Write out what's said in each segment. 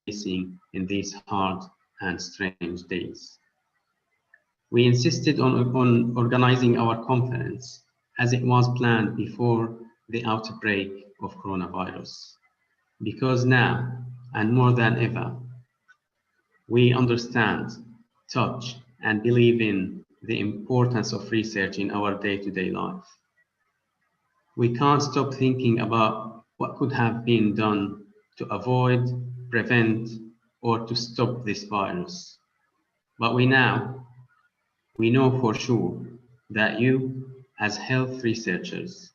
facing in these hard and strange days. We insisted on organizing our conference as it was planned before the outbreak of coronavirus, because now, and more than ever, we understand, touch, and believe in the importance of research in our day-to-day life. We can't stop thinking about what could have been done to avoid, prevent, or to stop this virus. But we know for sure that you, as health researchers,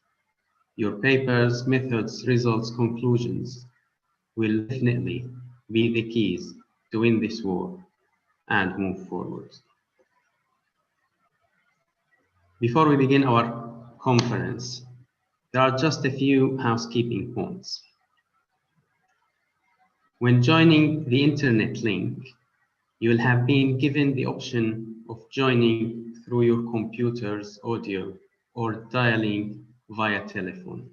your papers, methods, results, conclusions will definitely be the keys to win this war and move forward. Before we begin our conference, there are just a few housekeeping points. When joining the internet link, you will have been given the option of joining through your computer's audio or dialing via telephone.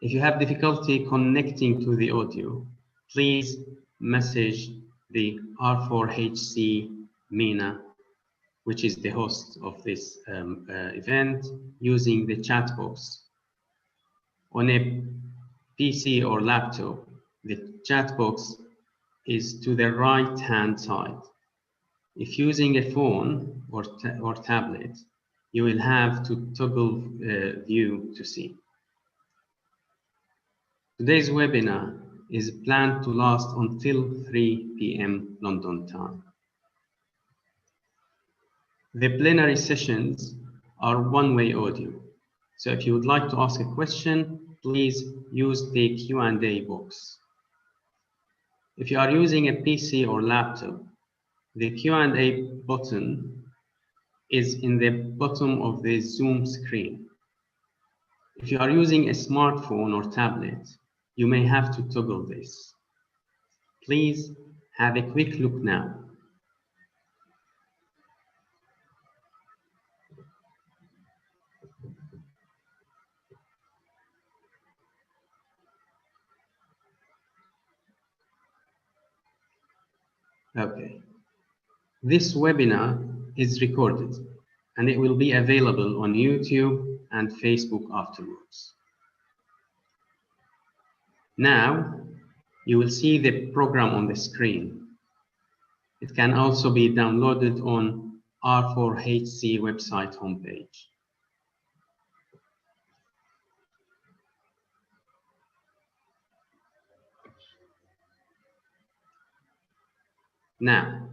If you have difficulty connecting to the audio, please message the R4HC MENA, which is the host of this event, using the chat box. On a PC or laptop, the chat box is to the right-hand side. If using a phone or tablet, you will have to toggle view to see. Today's webinar is planned to last until 3 p.m. London time. The plenary sessions are one-way audio. So if you would like to ask a question, please use the Q&A box. If you are using a PC or laptop, the Q&A button is in the bottom of the Zoom screen. If you are using a smartphone or tablet, you may have to toggle this. Please have a quick look now. Okay. This webinar is recorded and it will be available on YouTube and Facebook afterwards. Now, you will see the program on the screen. It can also be downloaded on R4HC website homepage. Now,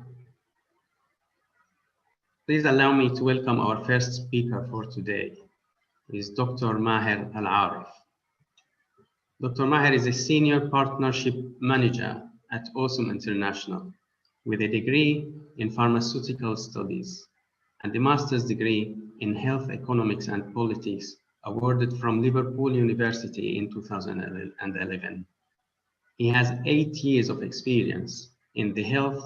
please allow me to welcome our first speaker for today, is Dr. Maher Al-Arif. Dr. Maher is a Senior Partnership Manager at Awesome International with a degree in Pharmaceutical Studies and a Master's degree in Health Economics and Politics awarded from Liverpool University in 2011. He has 8 years of experience in the health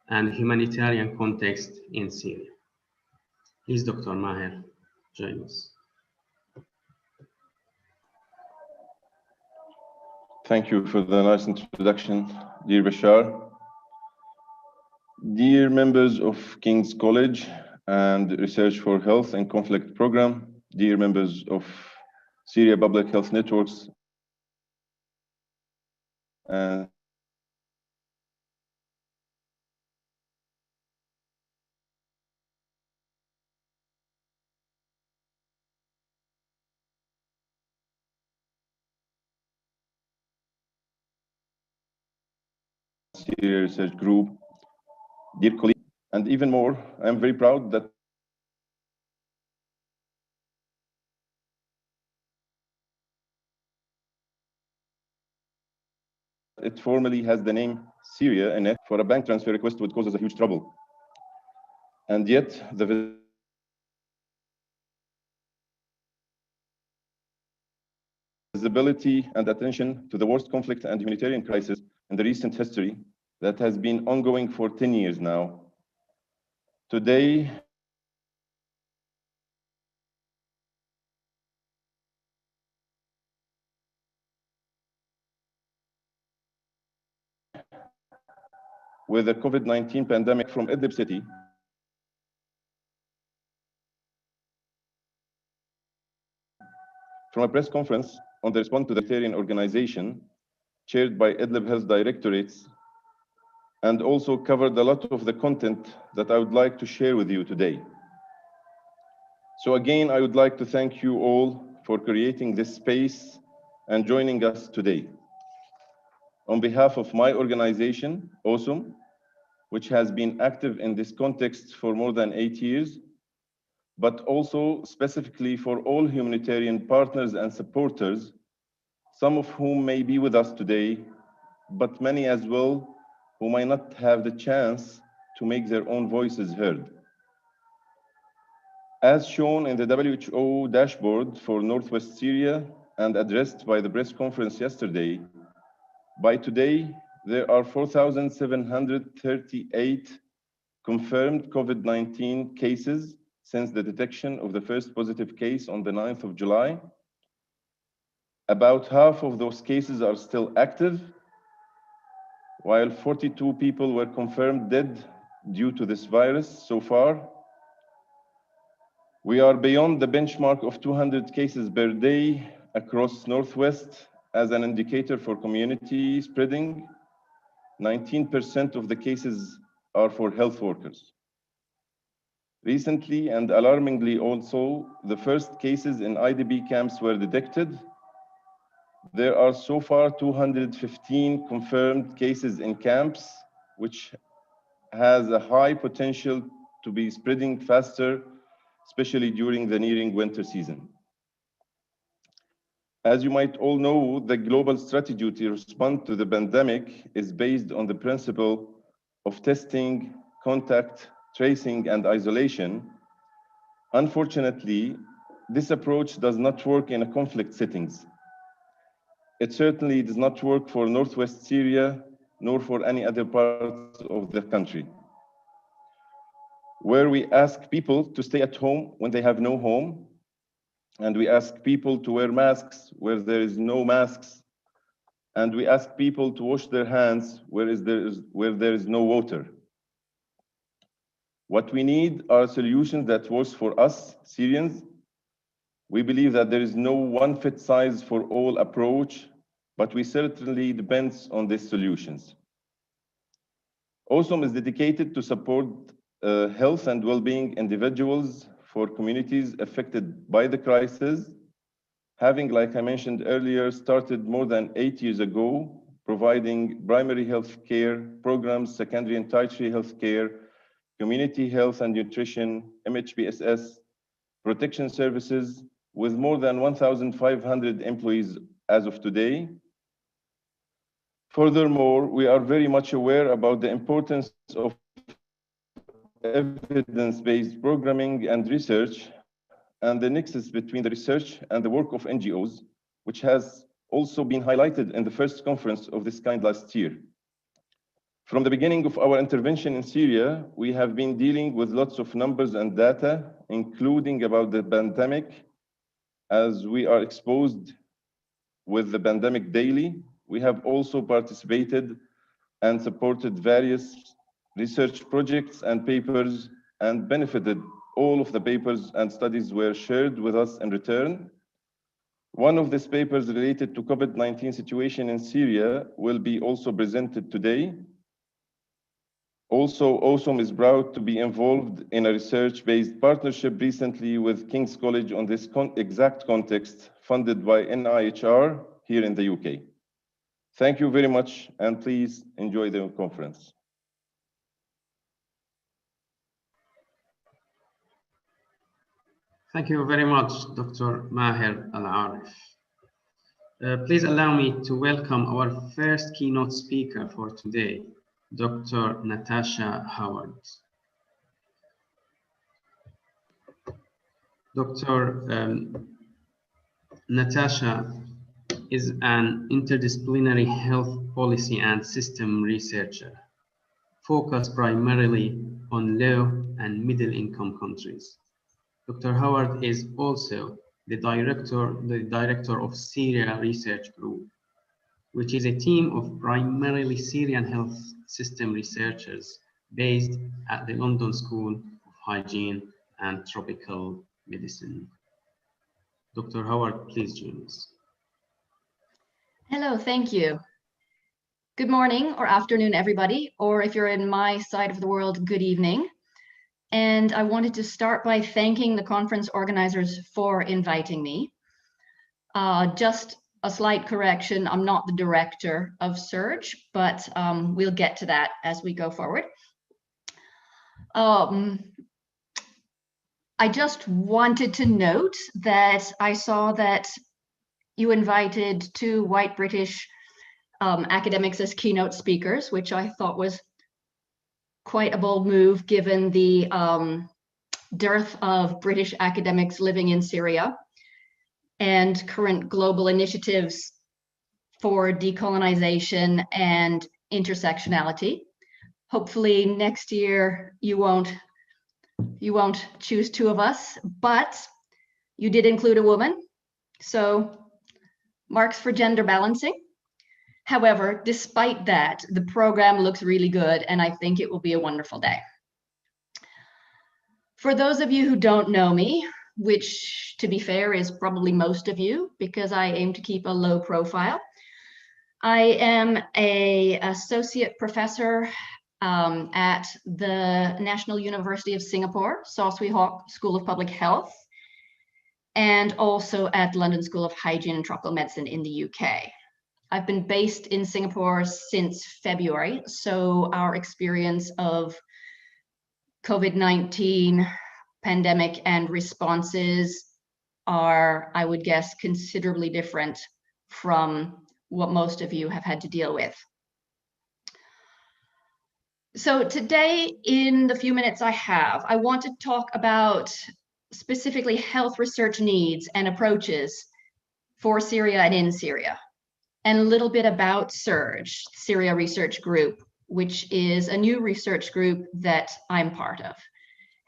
and humanitarian context in Syria. Please, Dr. Maher, join us. Thank you for the nice introduction, dear Bashar. Dear members of King's College and Research for Health and Conflict Program, dear members of Syria Public Health Networks, and Syria Research Group, dear colleagues, and even more, I am very proud that it formally has the name Syria in it. For a bank transfer request would cause us a huge trouble. And yet, the visibility and attention to the worst conflict and humanitarian crisis in the recent history that has been ongoing for 10 years now. Today, with the COVID-19 pandemic from Idlib city, from a press conference on the response to the humanitarian organization chaired by Idlib Health Directorates, and also covered a lot of the content that I would like to share with you today. So again, I would like to thank you all for creating this space and joining us today. On behalf of my organization, AWESOME, which has been active in this context for more than 8 years, but also specifically for all humanitarian partners and supporters, some of whom may be with us today, but many as well who might not have the chance to make their own voices heard. As shown in the WHO dashboard for Northwest Syria and addressed by the press conference yesterday, by today, there are 4,738 confirmed COVID-19 cases since the detection of the first positive case on the 9th of July. About half of those cases are still active, while 42 people were confirmed dead due to this virus so far. We are beyond the benchmark of 200 cases per day across Northwest as an indicator for community spreading. 19% of the cases are for health workers. Recently and alarmingly also, the first cases in IDP camps were detected. There are so far 215 confirmed cases in camps, which has a high potential to be spreading faster, especially during the nearing winter season. As you might all know, the global strategy to respond to the pandemic is based on the principle of testing, contact, tracing, and isolation. Unfortunately, this approach does not work in a conflict settings. It certainly does not work for Northwest Syria, nor for any other parts of the country, where we ask people to stay at home when they have no home, and we ask people to wear masks where there is no masks, and we ask people to wash their hands where there is no water. What we need are solutions that works for us, Syrians. We believe that there is no one-fit-size-for-all approach, but we certainly depend on these solutions. AWESOME is dedicated to support health and well-being individuals for communities affected by the crisis, having, like I mentioned earlier, started more than 8 years ago, providing primary health care programs, secondary and tertiary health care, community health and nutrition, MHPSS, protection services, with more than 1,500 employees as of today. Furthermore, we are very much aware about the importance of evidence-based programming and research, and the nexus between the research and the work of NGOs, which has also been highlighted in the first conference of this kind last year. From the beginning of our intervention in Syria, we have been dealing with lots of numbers and data, including about the pandemic, as we are exposed with the pandemic daily. We have also participated and supported various research projects and papers and benefited. All of the papers and studies were shared with us in return. One of these papers related to COVID-19 situation in Syria will be also presented today. Also, AWESOME is proud to be involved in a research-based partnership recently with King's College on this exact context, funded by NIHR here in the UK. Thank you very much, and please enjoy the conference. Thank you very much, Dr. Maher Al-Arif. Please allow me to welcome our first keynote speaker for today, Dr. Natasha Howard. Dr. Natasha is an interdisciplinary health policy and system researcher, focused primarily on low and middle-income countries. Dr. Howard is also the director of Syria Research Group, which is a team of primarily Syrian health system researchers based at the London School of Hygiene and Tropical Medicine. Dr. Howard, please join us. Hello, thank you. Good morning or afternoon, everybody, or if you're in my side of the world, good evening. And I wanted to start by thanking the conference organizers for inviting me. Just a slight correction, I'm not the director of SURGE, but we'll get to that as we go forward. I just wanted to note that I saw that you invited 2 white British academics as keynote speakers, which I thought was quite a bold move given the dearth of British academics living in Syria and current global initiatives for decolonization and intersectionality. Hopefully next year you won't choose 2 of us, but you did include a woman, so marks for gender balancing. However, despite that, the program looks really good, and I think it will be a wonderful day. For those of you who don't know me, which to be fair is probably most of you because I aim to keep a low profile, I am an associate professor at the National University of Singapore, Saw Swee Hock School of Public Health, and also at London School of Hygiene and Tropical Medicine in the UK. I've been based in Singapore since February, so our experience of COVID-19 pandemic and responses are, I would guess, considerably different from what most of you have had to deal with. So today, in the few minutes I have, I want to talk about specifically health research needs and approaches for Syria and in Syria, and a little bit about SURGE, Syria Research Group, which is a new research group that I'm part of,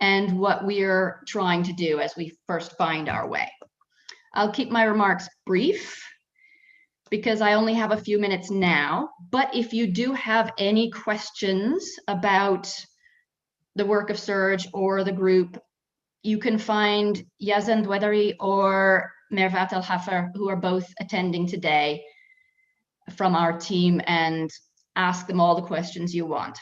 and what we're trying to do as we first find our way. I'll keep my remarks brief because I only have a few minutes now, but if you do have any questions about the work of SURGE or the group, you can find Yazan Dwedari or Mervat El-Hafer, who are both attending today from our team, and ask them all the questions you want.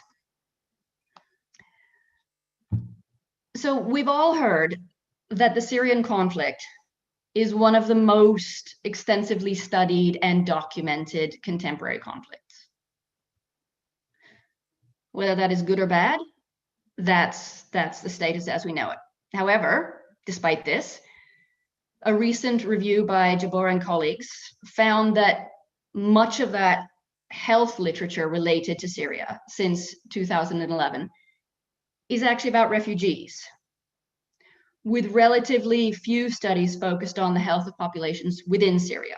So we've all heard that the Syrian conflict is one of the most extensively studied and documented contemporary conflicts. Whether that is good or bad, that's the status as we know it. However, despite this, a recent review by Jabor and colleagues found that much of that health literature related to Syria since 2011 is actually about refugees, with relatively few studies focused on the health of populations within Syria,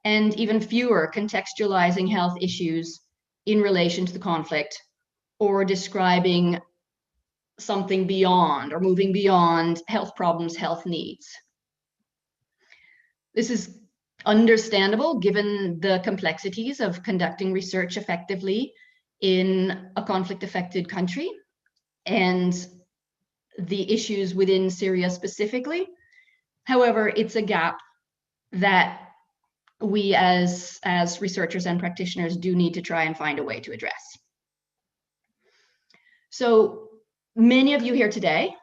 and even fewer contextualizing health issues in relation to the conflict or describing something beyond or moving beyond health problems, health needs. This is understandable given the complexities of conducting research effectively in a conflict-affected country and the issues within Syria specifically. However, it's a gap that we as researchers and practitioners do need to try and find a way to address. So many of you here today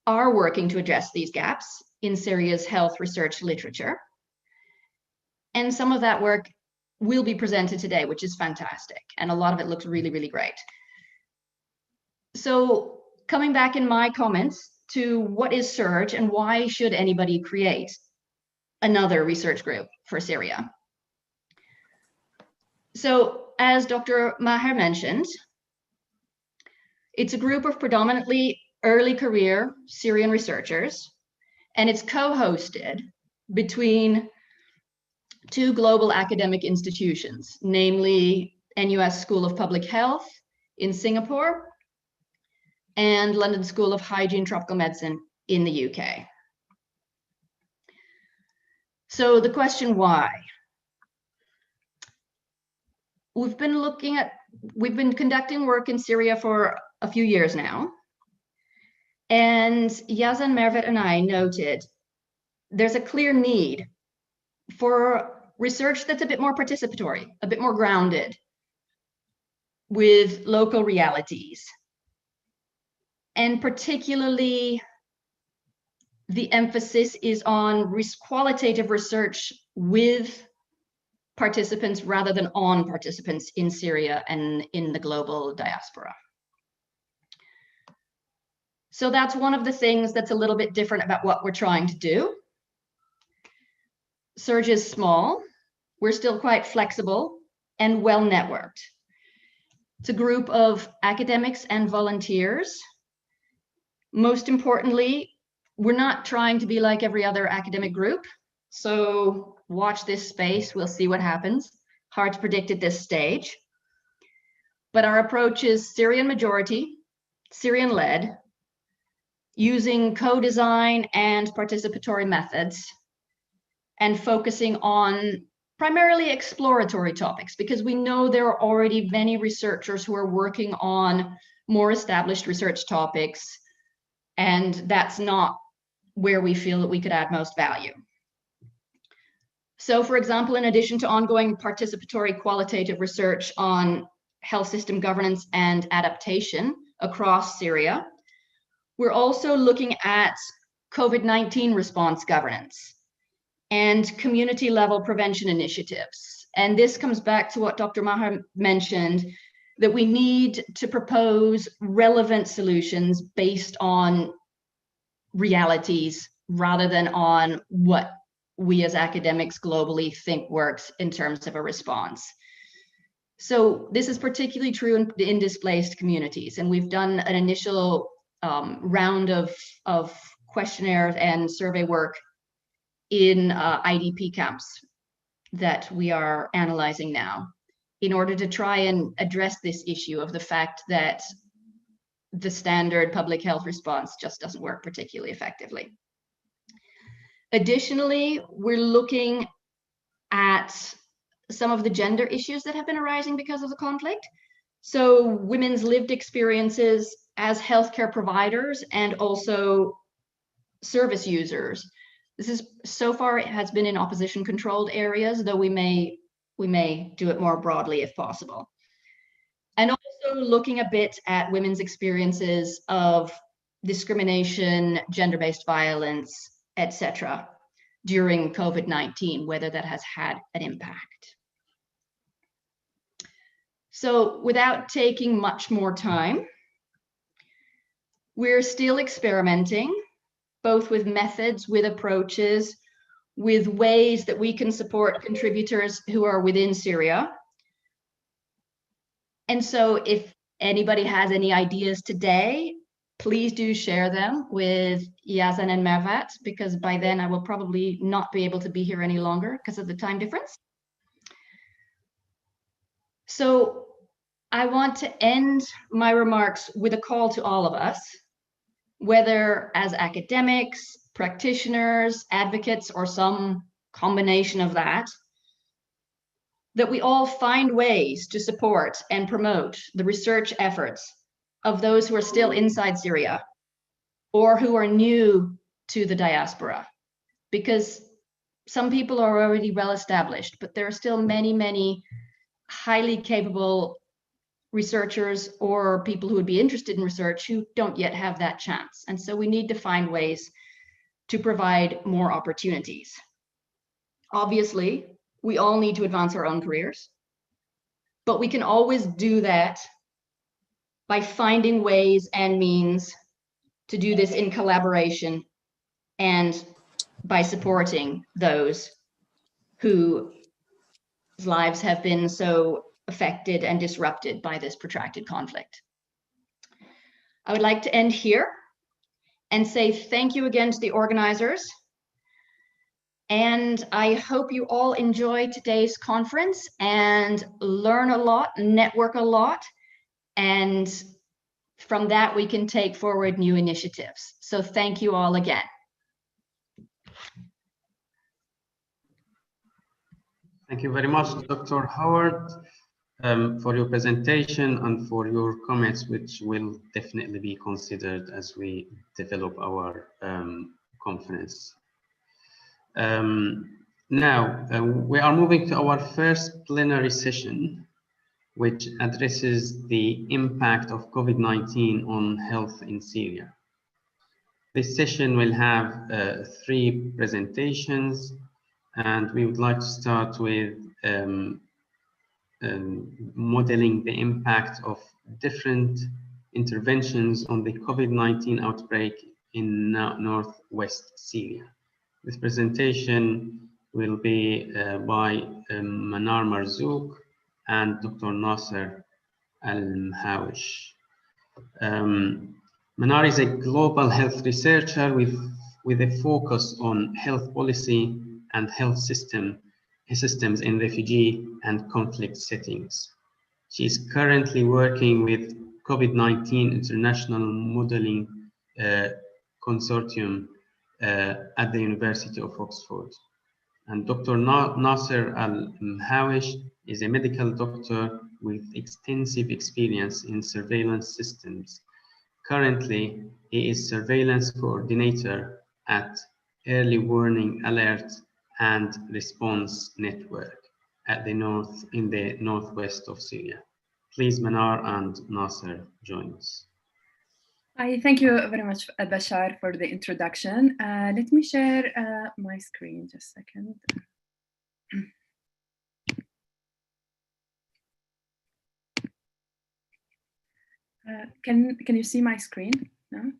are working to address these gaps in Syria's health research literature. And some of that work will be presented today, which is fantastic. And a lot of it looks really, really great. So coming back in my comments to what is SURGE and why should anybody create another research group for Syria? So as Dr. Maher mentioned, it's a group of predominantly early career Syrian researchers, and it's co-hosted between 2 global academic institutions, namely NUS School of Public Health in Singapore and London School of Hygiene and Tropical Medicine in the UK. So the question why? we've been conducting work in Syria for a few years now. And Yazan, Mervet, and I noted there's a clear need for research that's a bit more participatory, a bit more grounded with local realities. And particularly, the emphasis is on qualitative research with participants rather than on participants in Syria and in the global diaspora. So that's one of the things that's a little bit different about what we're trying to do. Surge is small. We're still quite flexible and well networked. It's a group of academics and volunteers. Most importantly, we're not trying to be like every other academic group. So watch this space, we'll see what happens. Hard to predict at this stage. But our approach is Syrian majority, Syrian led, using co-design and participatory methods, and focusing on primarily exploratory topics, because we know there are already many researchers who are working on more established research topics, and that's not where we feel that we could add most value. So, for example, in addition to ongoing participatory qualitative research on health system governance and adaptation across Syria, we're also looking at COVID-19 response governance and community level prevention initiatives. And this comes back to what Dr. Maher mentioned, that we need to propose relevant solutions based on realities rather than on what we as academics globally think works in terms of a response. So this is particularly true in displaced communities. And we've done an initial round of questionnaires and survey work in IDP camps that we are analyzing now in order to try and address this issue of the fact that the standard public health response just doesn't work particularly effectively. Additionally, we're looking at some of the gender issues that have been arising because of the conflict. So women's lived experiences as healthcare providers and also service users. This is, so far it has been in opposition controlled areas, though we may do it more broadly if possible. And also looking a bit at women's experiences of discrimination, gender-based violence, etc. during COVID-19, whether that has had an impact. So without taking much more time, we're still experimenting, both with methods, with approaches, with ways that we can support contributors who are within Syria. And so if anybody has any ideas today, please do share them with Yazan and Mervat, because by then I will probably not be able to be here any longer because of the time difference. So I want to end my remarks with a call to all of us, whether as academics, practitioners, advocates, or some combination of that we all find ways to support and promote the research efforts of those who are still inside Syria or who are new to the diaspora. Because some people are already well established, but there are still many, many highly capable researchers or people who would be interested in research who don't yet have that chance. And so we need to find ways to provide more opportunities. Obviously, we all need to advance our own careers, but we can always do that by finding ways and means to do this in collaboration and by supporting those whose lives have been so affected and disrupted by this protracted conflict. I would like to end here and say thank you again to the organizers. And I hope you all enjoy today's conference and learn a lot, network a lot, and from that we can take forward new initiatives. So thank you all again. Thank you very much, Dr. Howard. for your presentation and for your comments, which will definitely be considered as we develop our conference. Now, we are moving to our first plenary session, which addresses the impact of COVID-19 on health in Syria. This session will have 3 presentations, and we would like to start with modeling the impact of different interventions on the COVID-19 outbreak in northwest Syria. This presentation will be by Manar Marzouk and Dr. Nasser Al-Mhawish. Manar is a global health researcher with a focus on health policy and health systems in refugee and conflict settings. She is currently working with COVID-19 International Modeling Consortium at the University of Oxford. And Dr. Nasser Al-Mhawish is a medical doctor with extensive experience in surveillance systems. Currently, he is surveillance coordinator at Early Warning Alert and Response Network at in the northwest of Syria. Please, Manar and Nasser, join us. Hi, thank you very much, Bashar, for the introduction. Let me share my screen just a second. Can you see my screen now?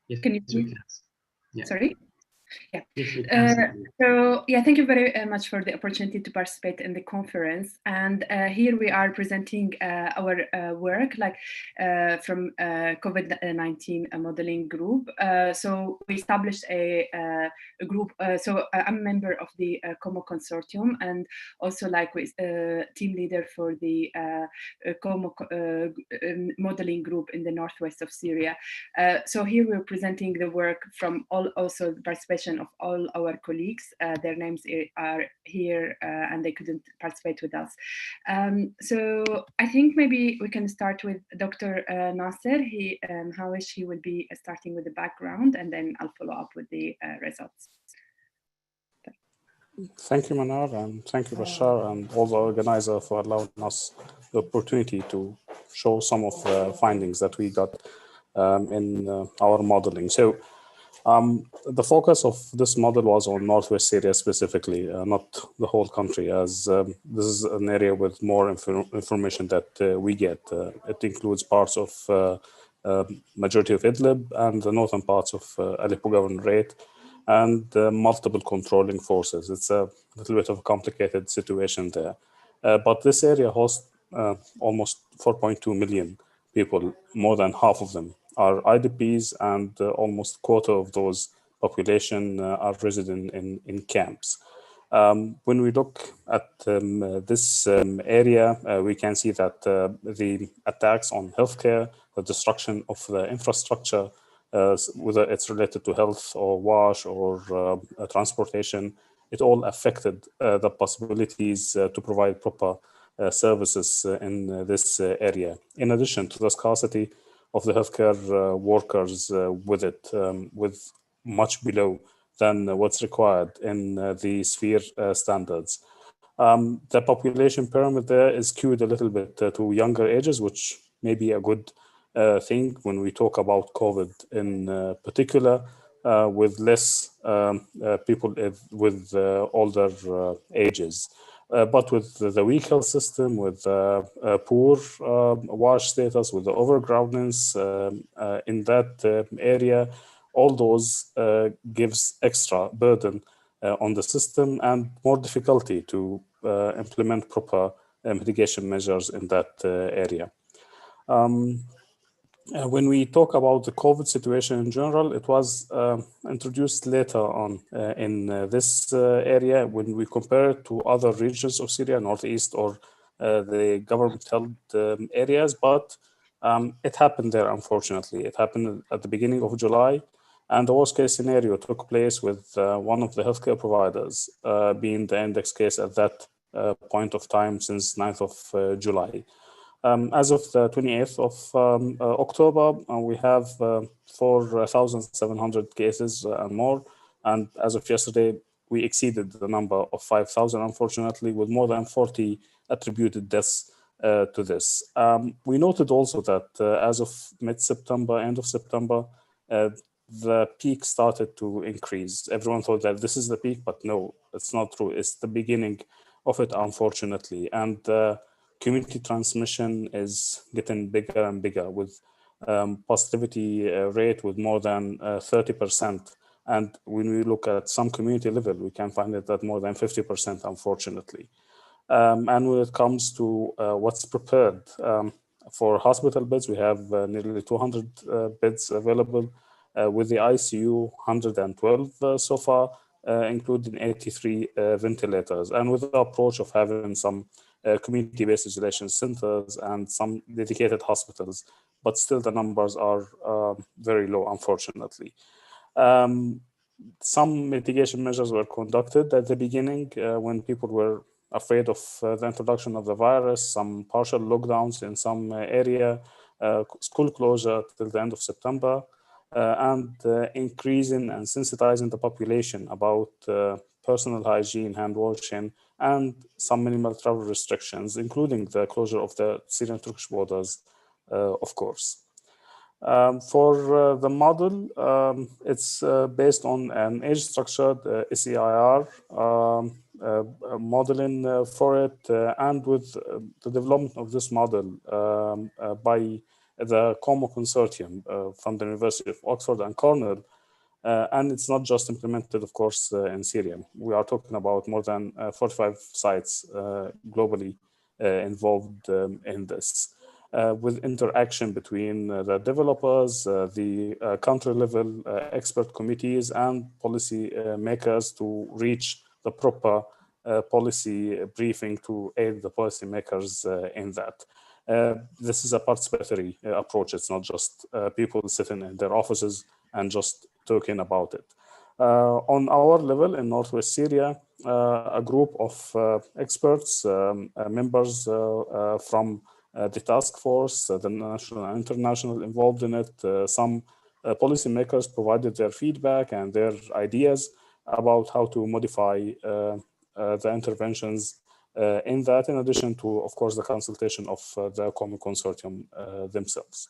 Yes, can you see? Yeah. Sorry? Yeah. Yes, so yeah, thank you very much for the opportunity to participate in the conference. And here we are presenting our work, like from COVID-19 modeling group. So we established a group. So I'm a member of the COMO consortium, and also like with team leader for the COMO modeling group in the northwest of Syria. So here we're presenting the work from also the participation of all our colleagues. Their names are here and they couldn't participate with us. So I think maybe we can start with Dr. Nasser. Hawish, he will be starting with the background, and then I'll follow up with the results. Thank you, Manar, and thank you, Bashar, and all the organizer for allowing us the opportunity to show some of the findings that we got in our modeling. So the focus of this model was on Northwest Syria specifically, not the whole country, as this is an area with more information that we get. It includes parts of majority of Idlib and the northern parts of Aleppo Governorate, and multiple controlling forces. It's a little bit of a complicated situation there. But this area hosts almost 4.2 million people, more than half of them are IDPs, and almost a quarter of those population are resident in camps. When we look at this area, we can see that the attacks on healthcare, the destruction of the infrastructure, whether it's related to health or wash or transportation, it all affected the possibilities to provide proper services in this area. In addition to the scarcity of the healthcare workers with it, with much below than what's required in the sphere standards. The population pyramid there is skewed a little bit to younger ages, which may be a good thing when we talk about COVID in particular, with less people with older ages. But with the weak health system, with poor wash status, with the overcrowdedness in that area, all those gives extra burden on the system and more difficulty to implement proper mitigation measures in that area. When we talk about the COVID situation in general, it was introduced later on in this area when we compare it to other regions of Syria, Northeast or the government-held areas, but it happened there, unfortunately. It happened at the beginning of July, and the worst case scenario took place with one of the healthcare providers being the index case at that point of time since 9th of July. As of the 28th of October, we have 4,700 cases and more. And as of yesterday, we exceeded the number of 5,000, unfortunately, with more than 40 attributed deaths to this. We noted also that as of mid-September, end of September, the peak started to increase. Everyone thought that this is the peak, but no, it's not true. It's the beginning of it, unfortunately. And community transmission is getting bigger and bigger, with positivity rate with more than 30%. And when we look at some community level, we can find it at more than 50%, unfortunately. And when it comes to what's prepared for hospital beds, we have nearly 200 beds available. With the ICU, 112 so far, including 83 ventilators. And with the approach of having some community-based isolation centers and some dedicated hospitals, but still the numbers are very low, unfortunately. Some mitigation measures were conducted at the beginning when people were afraid of the introduction of the virus, some partial lockdowns in some area, school closure till the end of September, and increasing and sensitizing the population about personal hygiene, hand washing, and some minimal travel restrictions, including the closure of the Syrian-Turkish borders, of course. For the model, it's based on an age-structured SEIR modeling for it, and with the development of this model by the COMO consortium from the University of Oxford and Cornell. And it's not just implemented, of course, in Syria. We are talking about more than 45 sites globally involved in this. With interaction between the developers, the country level expert committees, and policy makers to reach the proper policy briefing to aid the policy makers in that. This is a participatory approach. It's not just people sitting in their offices and just talking about it. On our level in Northwest Syria, a group of experts, members from the task force, the national and international involved in it, some policymakers provided their feedback and their ideas about how to modify the interventions in that, in addition to, of course, the consultation of the COMO consortium themselves.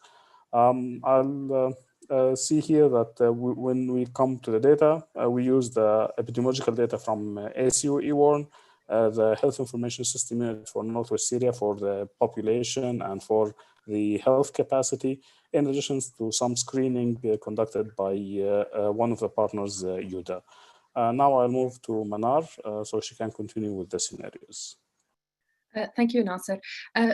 I'll see here that when we come to the data, we use the epidemiological data from ASU EWARN, the Health Information System Unit for Northwest Syria for the population and for the health capacity, in addition to some screening conducted by one of the partners, UDA. Now I'll move to Manar so she can continue with the scenarios. Thank you, Nasser.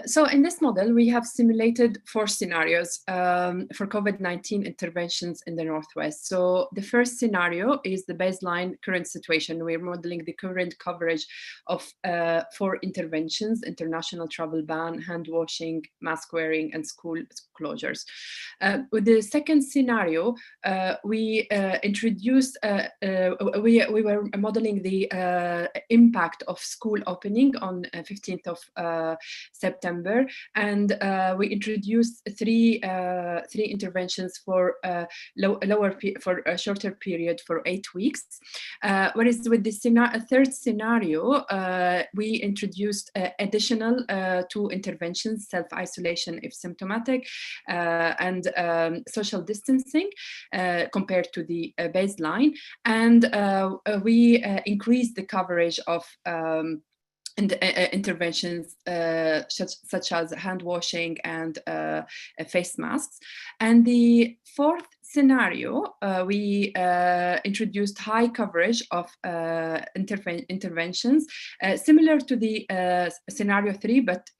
So in this model, we have simulated 4 scenarios for COVID-19 interventions in the Northwest. So the first scenario is the baseline current situation. We're modeling the current coverage of 4 interventions: international travel ban, hand washing, mask wearing, and school closures. With the second scenario, we introduced, we were modeling the impact of school opening on 15th of September, and we introduced three interventions for for a shorter period for 8 weeks. Whereas with the third scenario, we introduced additional 2 interventions: self-isolation if symptomatic, and social distancing compared to the baseline, and we increased the coverage of interventions such as hand washing and face masks. And the fourth scenario, we introduced high coverage of interventions, similar to the scenario 3, but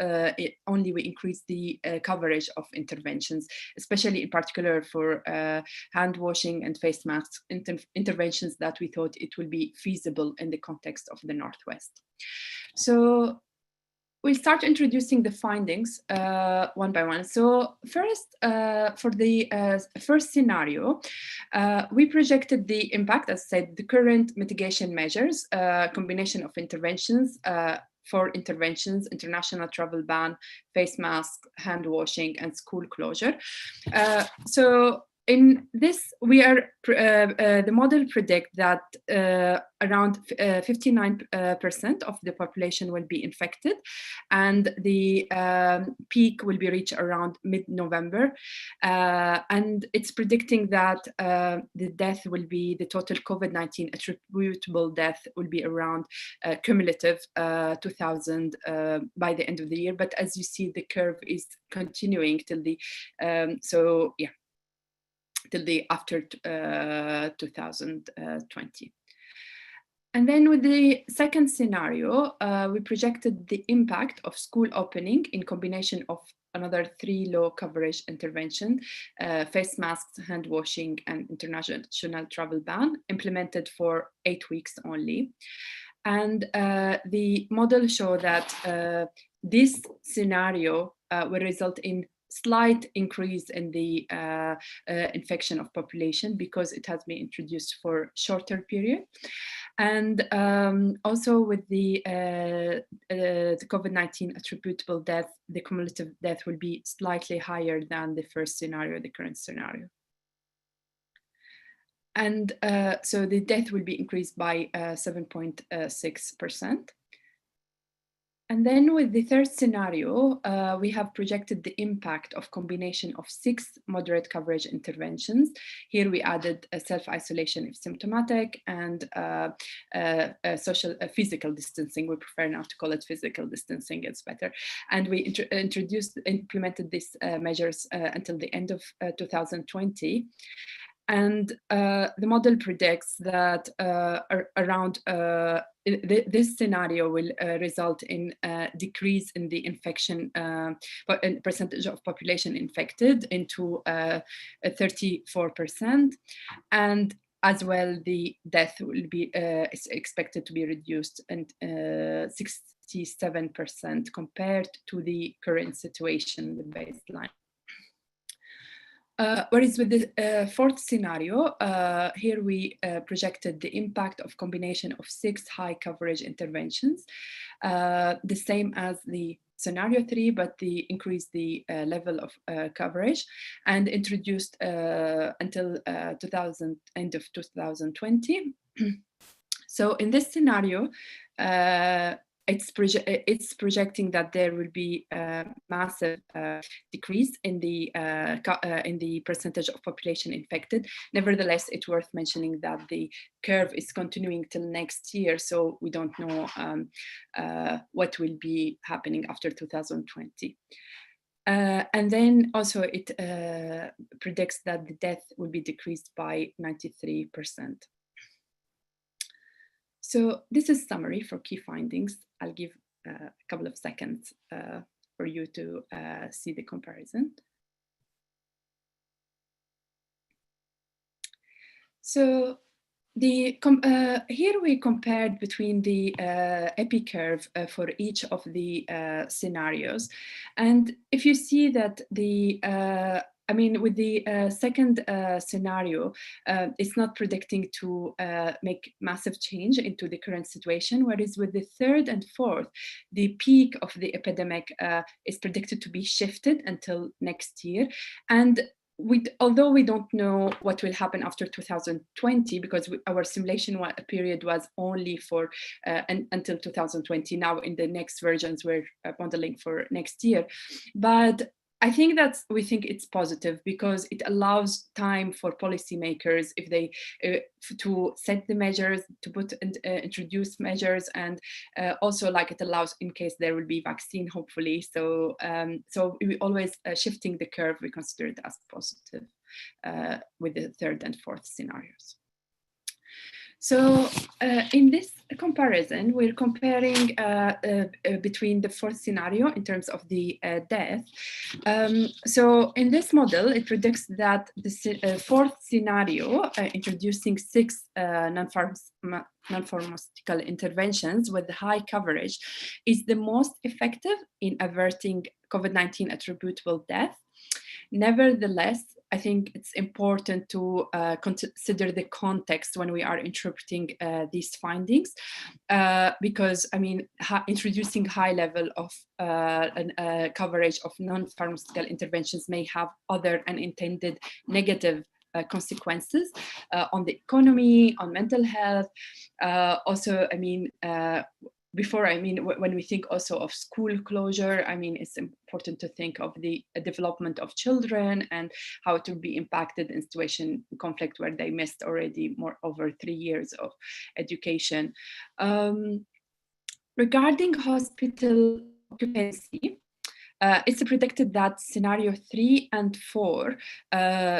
only we increased the coverage of interventions, especially in particular for hand washing and face masks interventions that we thought it will be feasible in the context of the Northwest. So we'll start introducing the findings one by one. So first, for the first scenario, we projected the impact, as said, the current mitigation measures, combination of interventions for interventions: international travel ban, face mask, hand washing, and school closure. So in this, the model predict that around 59% of the population will be infected, and the peak will be reached around mid-November. And it's predicting that the total COVID-19 attributable death will be around cumulative 2,000 by the end of the year. But as you see, the curve is continuing till the till the after 2020. And then with the second scenario, we projected the impact of school opening in combination of another 3 low coverage intervention, face masks, hand washing, and international travel ban, implemented for 8 weeks only. And the model show that this scenario will result in slight increase in the infection of population because it has been introduced for shorter period. And also with the COVID-19 attributable death, the cumulative death will be slightly higher than the first scenario, the current scenario. And so the death will be increased by 7.6%. And then with the third scenario, we have projected the impact of combination of 6 moderate coverage interventions. Here we added a self-isolation if symptomatic and physical distancing. We prefer now to call it physical distancing, it's better. And we implemented these measures until the end of 2020. And the model predicts that around this scenario will result in a decrease in the infection percentage of population infected into 34%, and as well the death will be is expected to be reduced and 67% compared to the current situation, the baseline. Whereas with the fourth scenario, here we projected the impact of combination of 6 high coverage interventions, the same as the scenario 3, but increased the level of coverage and introduced until end of 2020. So in this scenario, it's projecting that there will be a massive decrease in the percentage of population infected. Nevertheless, it's worth mentioning that the curve is continuing till next year, so we don't know what will be happening after 2020. And then also it predicts that the death will be decreased by 93%. So this is summary for key findings. I'll give a couple of seconds for you to see the comparison. So here we compared between the epi curve for each of the scenarios. And if you see that with the second scenario, it's not predicting to make massive change into the current situation, whereas with the third and fourth, the peak of the epidemic is predicted to be shifted until next year. And although we don't know what will happen after 2020, because our simulation period was only for until 2020, now in the next versions we're modeling for next year. But I think we think it's positive because it allows time for policymakers if they to set the measures, to introduce measures, and also like it allows in case there will be vaccine, hopefully. So so we always shifting the curve, we consider it as positive with the third and fourth scenarios. So in this comparison, we're comparing between the fourth scenario in terms of the death. So in this model, it predicts that the fourth scenario, introducing 6 non-pharmaceutical interventions with high coverage, is the most effective in averting COVID-19 attributable death. Nevertheless, I think it's important to consider the context when we are interpreting these findings, because I mean, introducing high level of coverage of non-pharmaceutical interventions may have other unintended negative consequences on the economy, on mental health. Also, I mean, when we think also of school closure, I mean, it's important to think of the development of children and how it will be impacted in situation conflict where they missed already over 3 years of education. Regarding hospital occupancy, it's predicted that scenario 3 and 4,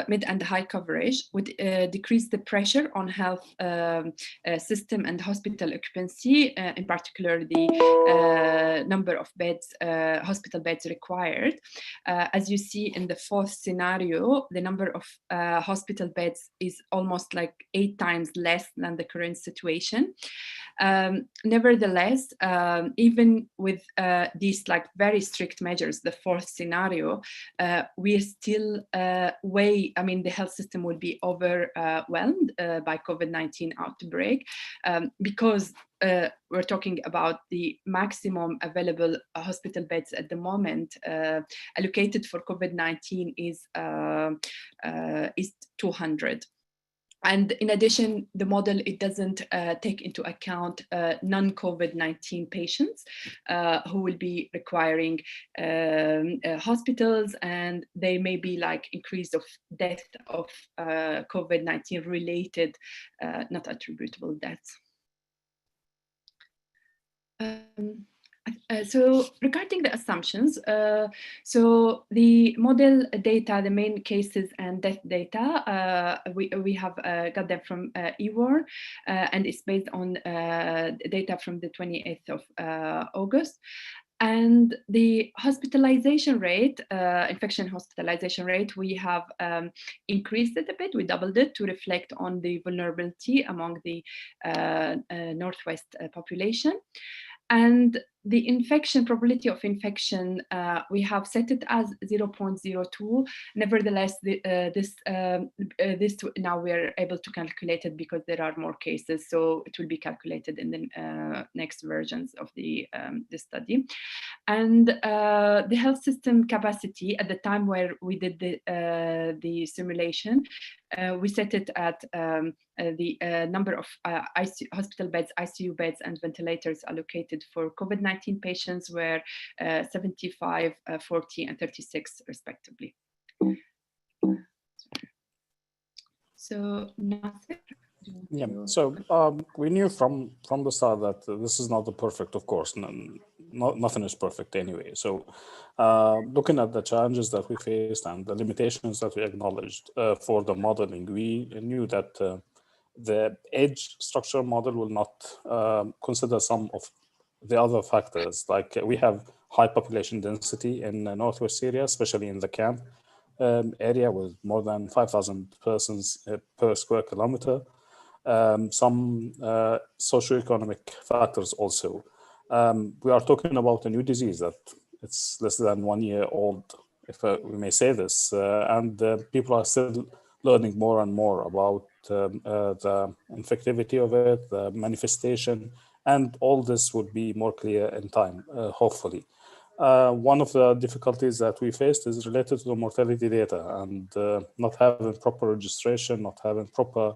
mid and high coverage, would decrease the pressure on health system and hospital occupancy, in particular the number of beds, hospital beds required. As you see in the 4th scenario, the number of hospital beds is almost like 8 times less than the current situation. Nevertheless, even with these like very strict measures, the 4th scenario, we still the health system will be overwhelmed by COVID-19 outbreak, because we're talking about the maximum available hospital beds at the moment allocated for COVID-19 is 200. And in addition, the model, it doesn't take into account non-COVID-19 patients who will be requiring hospitals, and they may be like increase of death of COVID-19 related, not attributable deaths. So regarding the assumptions, so the model data, the main cases and death data, we have got them from EWAR, and it's based on data from the 28th of August. And the hospitalization rate, infection hospitalization rate, we have increased it a bit. We doubled it to reflect on the vulnerability among the Northwest population. And the infection, probability of infection, we have set it as 0.02. Nevertheless, this now we are able to calculate it because there are more cases, so it will be calculated in the next versions of the study. And the health system capacity at the time where we did the simulation, we set it at the number of hospital beds, ICU beds, and ventilators allocated for COVID-19 patients were 75, 40, and 36 respectively. So Nasser? Yeah, so we knew from the start that this is not the perfect, of course, nothing is perfect anyway. So looking at the challenges that we faced and the limitations that we acknowledged for the modeling, we knew that the age structure model will not consider some of the other factors, like we have high population density in Northwest Syria, especially in the camp area with more than 5,000 persons per square kilometer. Some socioeconomic factors also. We are talking about a new disease that it's less than 1 year old, if we may say this, and people are still learning more and more about the infectivity of it, the manifestation, and all this would be more clear in time, hopefully. One of the difficulties that we faced is related to the mortality data and not having proper registration, not having proper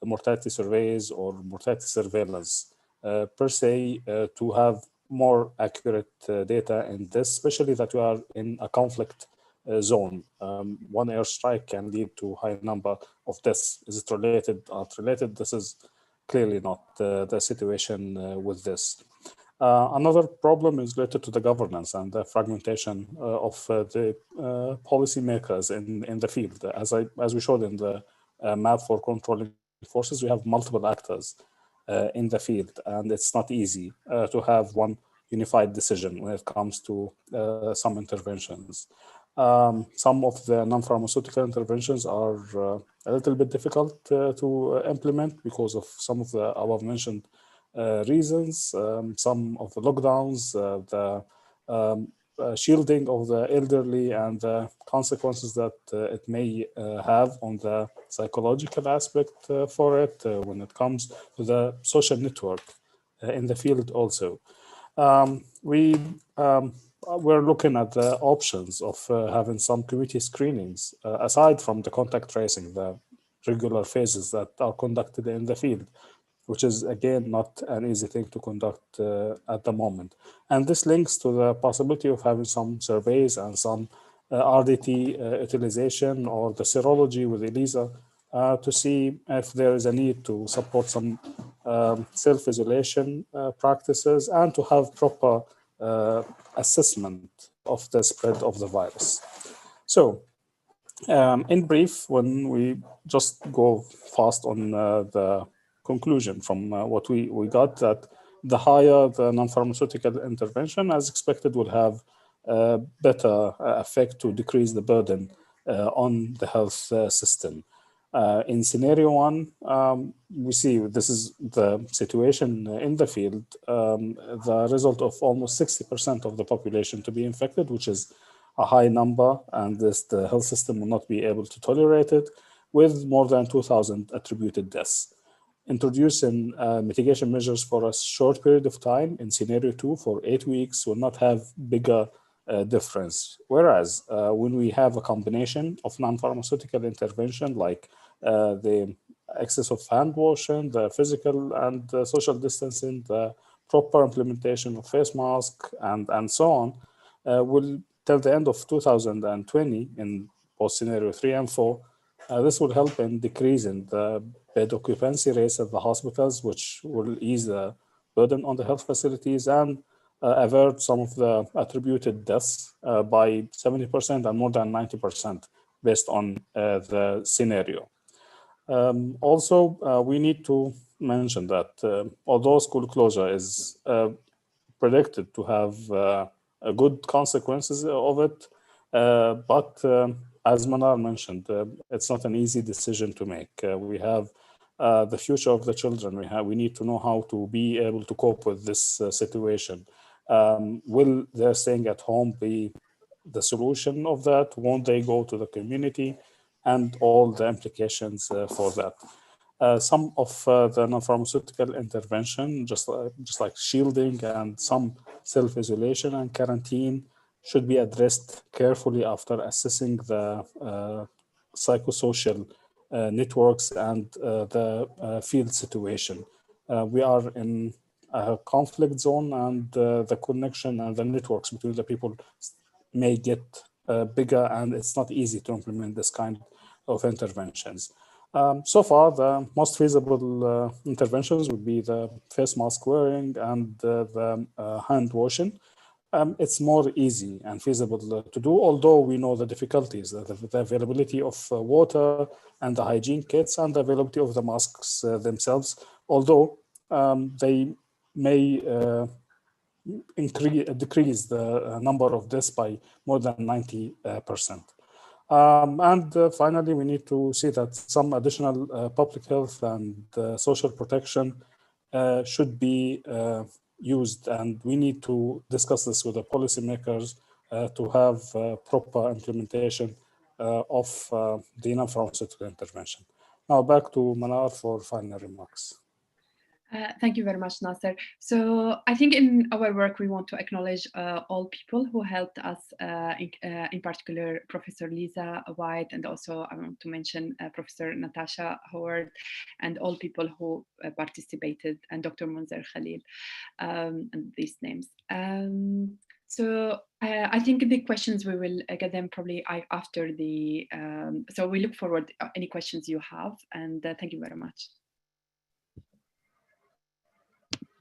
mortality surveys or mortality surveillance per se to have more accurate data in this, especially that we are in a conflict zone. One airstrike can lead to a high number of deaths. Is it related, not related? This is clearly not the situation with this. Another problem is related to the governance and the fragmentation of the policymakers in the field. As we showed in the map for controlling forces, we have multiple actors in the field, and it's not easy to have one unified decision when it comes to some interventions. Some of the non-pharmaceutical interventions are a little bit difficult to implement because of some of the above-mentioned reasons. Some of the lockdowns, the shielding of the elderly and the consequences that it may have on the psychological aspect for it when it comes to the social network in the field also. We're looking at the options of having some community screenings aside from the contact tracing, the regular phases that are conducted in the field, which is again not an easy thing to conduct at the moment. And this links to the possibility of having some surveys and some RDT utilization or the serology with ELISA to see if there is a need to support some self-isolation practices and to have proper assessment of the spread of the virus. So in brief, when we just go fast on the conclusion from what we got, that the higher the non-pharmaceutical intervention, as expected, will have a better effect to decrease the burden on the health system. In scenario one, we see this is the situation in the field, the result of almost 60% of the population to be infected, which is a high number, and the health system will not be able to tolerate it, with more than 2,000 attributed deaths. Introducing mitigation measures for a short period of time in scenario 2 for 8 weeks will not have bigger difference. Whereas when we have a combination of non-pharmaceutical intervention like the excess of hand washing, the physical and social distancing, the proper implementation of face mask, and so on, will till the end of 2020 in both scenario 3 and 4, this will help in decreasing the bed occupancy rates at the hospitals, which will ease the burden on the health facilities and avert some of the attributed deaths by 70% and more than 90% based on the scenario. Also, we need to mention that although school closure is predicted to have good consequences of it, but as Manar mentioned, it's not an easy decision to make. We have the future of the children. We need to know how to be able to cope with this situation. Will their staying at home be the solution of that? Won't they go to the community? And all the implications for that. Some of the non-pharmaceutical intervention, just like shielding and some self-isolation and quarantine, should be addressed carefully after assessing the psychosocial networks and the field situation. We are in a conflict zone, and the connection and the networks between the people may get bigger, and it's not easy to implement this kind of interventions. So far, the most feasible interventions would be the face mask wearing and the hand washing. It's more easy and feasible to do, although we know the difficulties, the availability of water and the hygiene kits and the availability of the masks themselves, although they may decrease the number of deaths by more than 90%. And finally, we need to see that some additional public health and social protection should be used, and we need to discuss this with the policymakers to have proper implementation of the non-pharmaceutical intervention. Now back to Manar for final remarks. Thank you very much, Nasser. So I think in our work, we want to acknowledge all people who helped us, in particular, Professor Lisa White, and also I want to mention Professor Natasha Howard, and all people who participated, and Dr. Munzer Khalil, and these names. So I think the questions, we will get them probably after the, so we look forward to any questions you have, and thank you very much.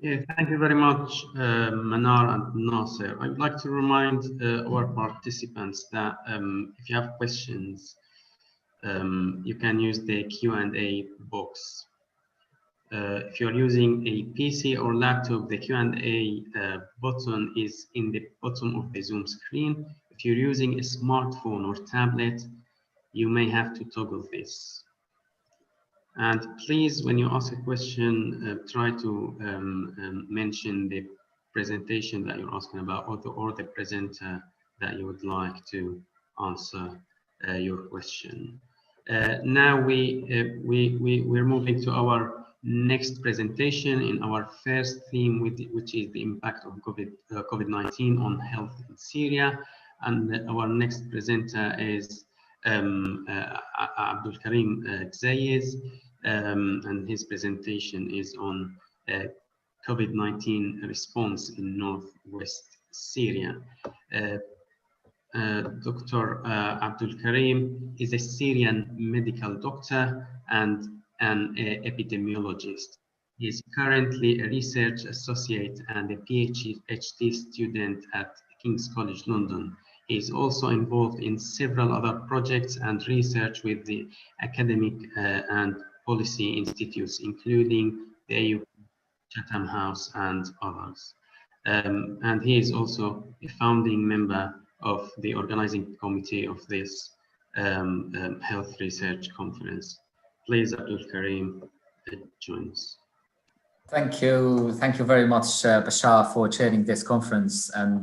Yeah, thank you very much, Manar and Nasser. I would like to remind our participants that if you have questions, you can use the Q&A box. If you're using a PC or laptop, the Q&A button is in the bottom of the Zoom screen. If you're using a smartphone or tablet, you may have to toggle this. And please, when you ask a question, try to mention the presentation that you're asking about, or the presenter that you would like to answer your question. Now we're moving to our next presentation in our first theme, which is the impact of COVID-19 on health in Syria. And our next presenter is Abdul Karim Gzayez, and his presentation is on COVID-19 response in northwest Syria. Dr. Abdul Karim is a Syrian medical doctor and an epidemiologist. He is currently a research associate and a PhD student at King's College London. He is also involved in several other projects and research with the academic and policy institutes, including the AU Chatham House and others. And he is also a founding member of the organizing committee of this health research conference. Please, Abdul Karim, join us. Thank you very much, Bashar, for chairing this conference, and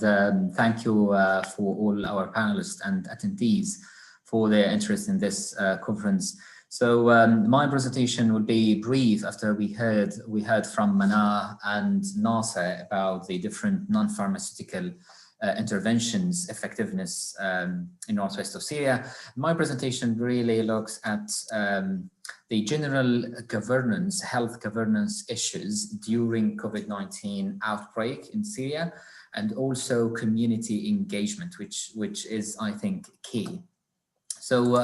thank you for all our panelists and attendees for their interest in this conference. So my presentation will be brief after we heard from Mana and Nasser about the different non-pharmaceutical interventions, effectiveness in northwest of Syria. My presentation really looks at the general governance, health governance issues during COVID-19 outbreak in Syria, and also community engagement, which is, I think, key. So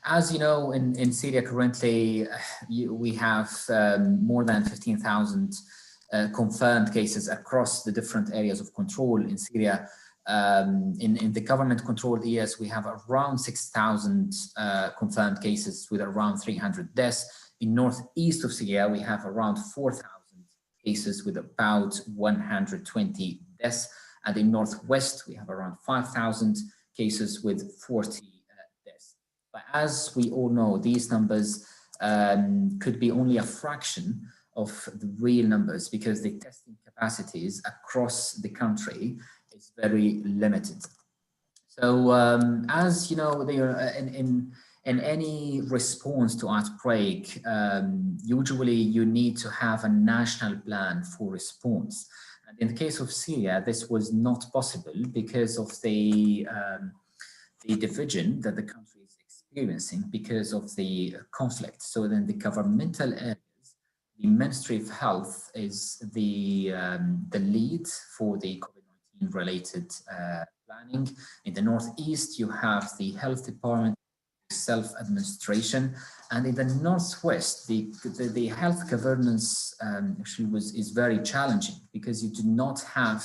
as you know, in Syria currently, we have more than 15,000 confirmed cases across the different areas of control in Syria. In the government-controlled areas, we have around 6,000 confirmed cases with around 300 deaths. In northeast of Syria, we have around 4,000 cases with about 120 deaths. And in northwest, we have around 5,000 cases with 40 deaths. But as we all know, these numbers could be only a fraction of the real numbers, because the testing capacities across the country is very limited. So as you know, they are in any response to outbreak, usually you need to have a national plan for response. And in the case of Syria, this was not possible because of the division that the country is experiencing because of the conflict. So then the governmental areas, the Ministry of Health is the lead for the COVID-19 related planning. In the Northeast, you have the Health Department self-administration, and in the Northwest, the health governance actually is very challenging, because you do not have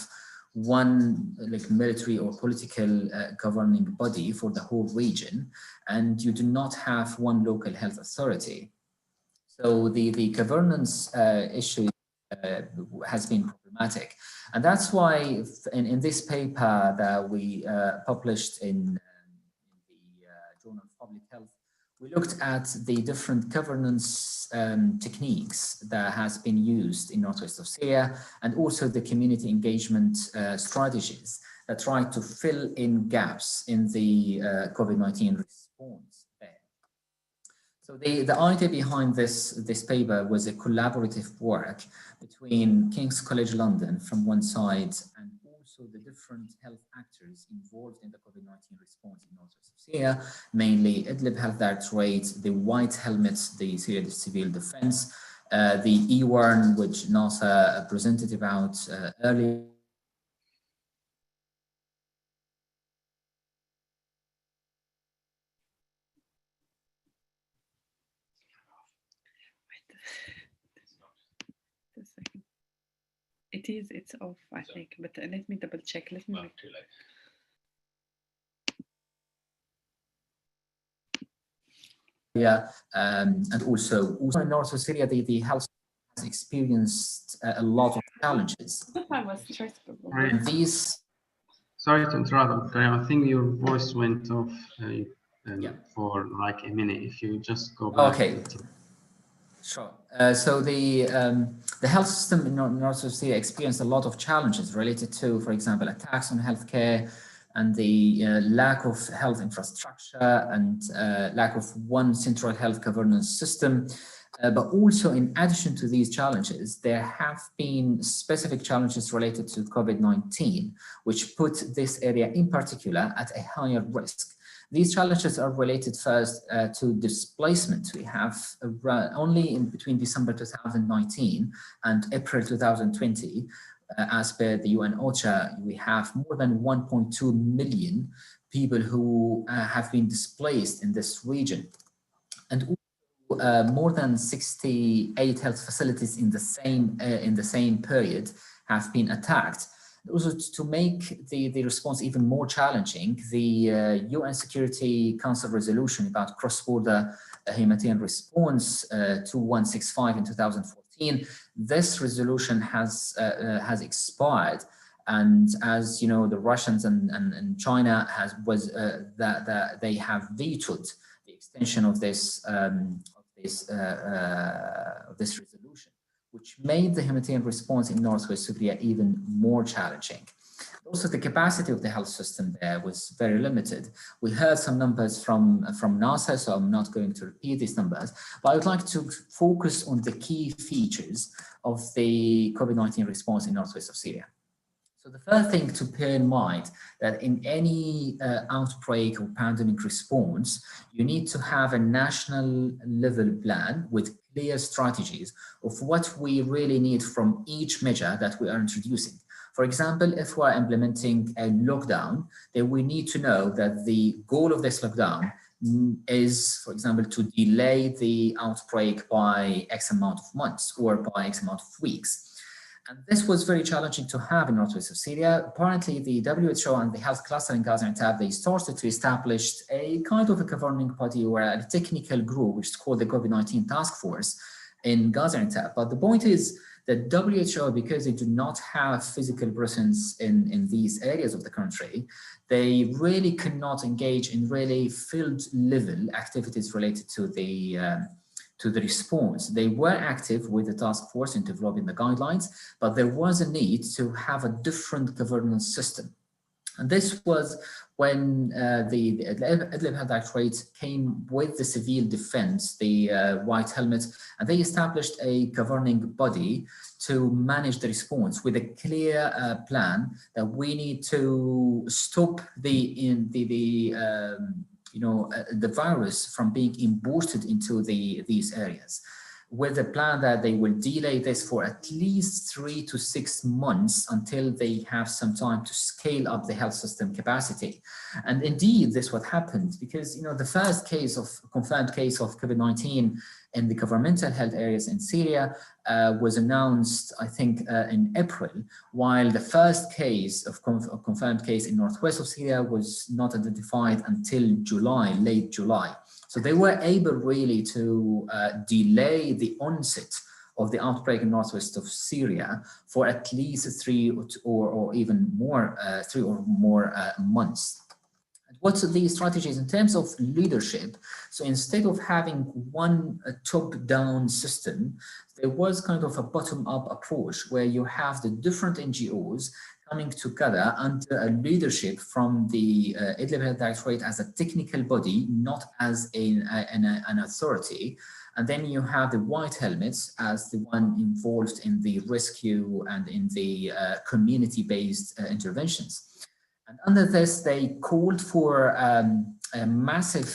one like military or political governing body for the whole region, and you do not have one local health authority. So the governance issue has been problematic. And that's why in this paper that we published in the Journal of Public Health, we looked at the different governance techniques that has been used in northwest of Syria, and also the community engagement strategies that try to fill in gaps in the COVID-19 response. So the idea behind this paper was a collaborative work between King's College London from one side, and also the different health actors involved in the COVID-19 response in northwest of Syria, mainly Idlib Health Directorate, the White Helmets, the Syria Civil Defense, the E1, which NASA presented about earlier. It's off, I think, but let me double check. Let me. Yeah, and also in North Syria, the health has experienced a lot of challenges. Right. These. Sorry to interrupt, I think your voice went off for like a minute. If you just go back. Okay. Sure. So the health system in North Syria experienced a lot of challenges related to, for example, attacks on healthcare and the lack of health infrastructure and lack of one central health governance system. But also, in addition to these challenges, there have been specific challenges related to COVID-19, which put this area in particular at a higher risk. These challenges are related first to displacement. We have only in between December 2019 and April 2020, as per the UN OCHA, we have more than 1.2 million people who have been displaced in this region. And more than 68 health facilities in the same period have been attacked. Also, to make the response even more challenging, the UN Security Council resolution about cross-border humanitarian response 2165 in 2014, this resolution has expired. And as you know, the Russians and China they have vetoed the extension of this resolution, which made the humanitarian response in Northwest Syria even more challenging. Also, the capacity of the health system there was very limited. We heard some numbers from NASA, so I'm not going to repeat these numbers, but I would like to focus on the key features of the COVID-19 response in Northwest of Syria. So the first thing to bear in mind that in any outbreak or pandemic response, you need to have a national level plan with clear strategies of what we really need from each measure that we are introducing. For example, if we're implementing a lockdown, then we need to know that the goal of this lockdown is, for example, to delay the outbreak by X amount of months or by X amount of weeks. And this was very challenging to have in Northwest of Syria. Apparently, the WHO and the health cluster in Gaza and Tab, they started to establish a kind of a governing body or a technical group, which is called the COVID-19 Task Force in Gaza and Tab. But the point is that WHO, because they do not have physical presence in these areas of the country, they really cannot engage in really field level activities related to the response. They were active with the task force in developing the guidelines, but there was a need to have a different governance system. And this was when the Idlib Health Directorate came with the civil defense, the white helmet, and they established a governing body to manage the response with a clear plan that we need to stop the virus from being imported into these areas, with a plan that they will delay this for at least 3 to 6 months until they have some time to scale up the health system capacity. And indeed, this what happened, because the first confirmed case of COVID-19 in the governmental health areas in Syria was announced, I think, in April, while the first case of confirmed case in northwest of Syria was not identified until July, late July. So they were able really to delay the onset of the outbreak in northwest of Syria for at least 3 or even more, 3 or more months. What's the strategies in terms of leadership? So instead of having one top-down system, there was kind of a bottom-up approach where you have the different NGOs coming together under a leadership from the Idlib Health Directorate as a technical body, not as an authority. And then you have the white helmets as the one involved in the rescue and in the community-based interventions. And under this, they called for a massive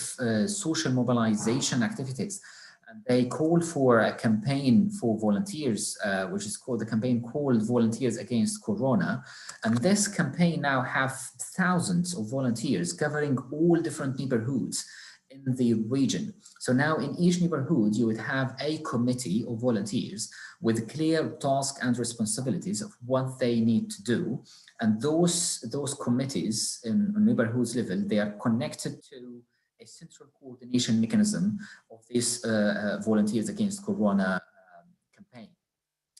social mobilization activities. And they called for a campaign for volunteers, which is called the campaign called Volunteers Against Corona. And this campaign now have thousands of volunteers covering all different neighborhoods in the region. So now in each neighborhood, you would have a committee of volunteers with clear tasks and responsibilities of what they need to do. And those committees in neighborhoods level, they are connected to a central coordination mechanism of this Volunteers Against Corona campaign.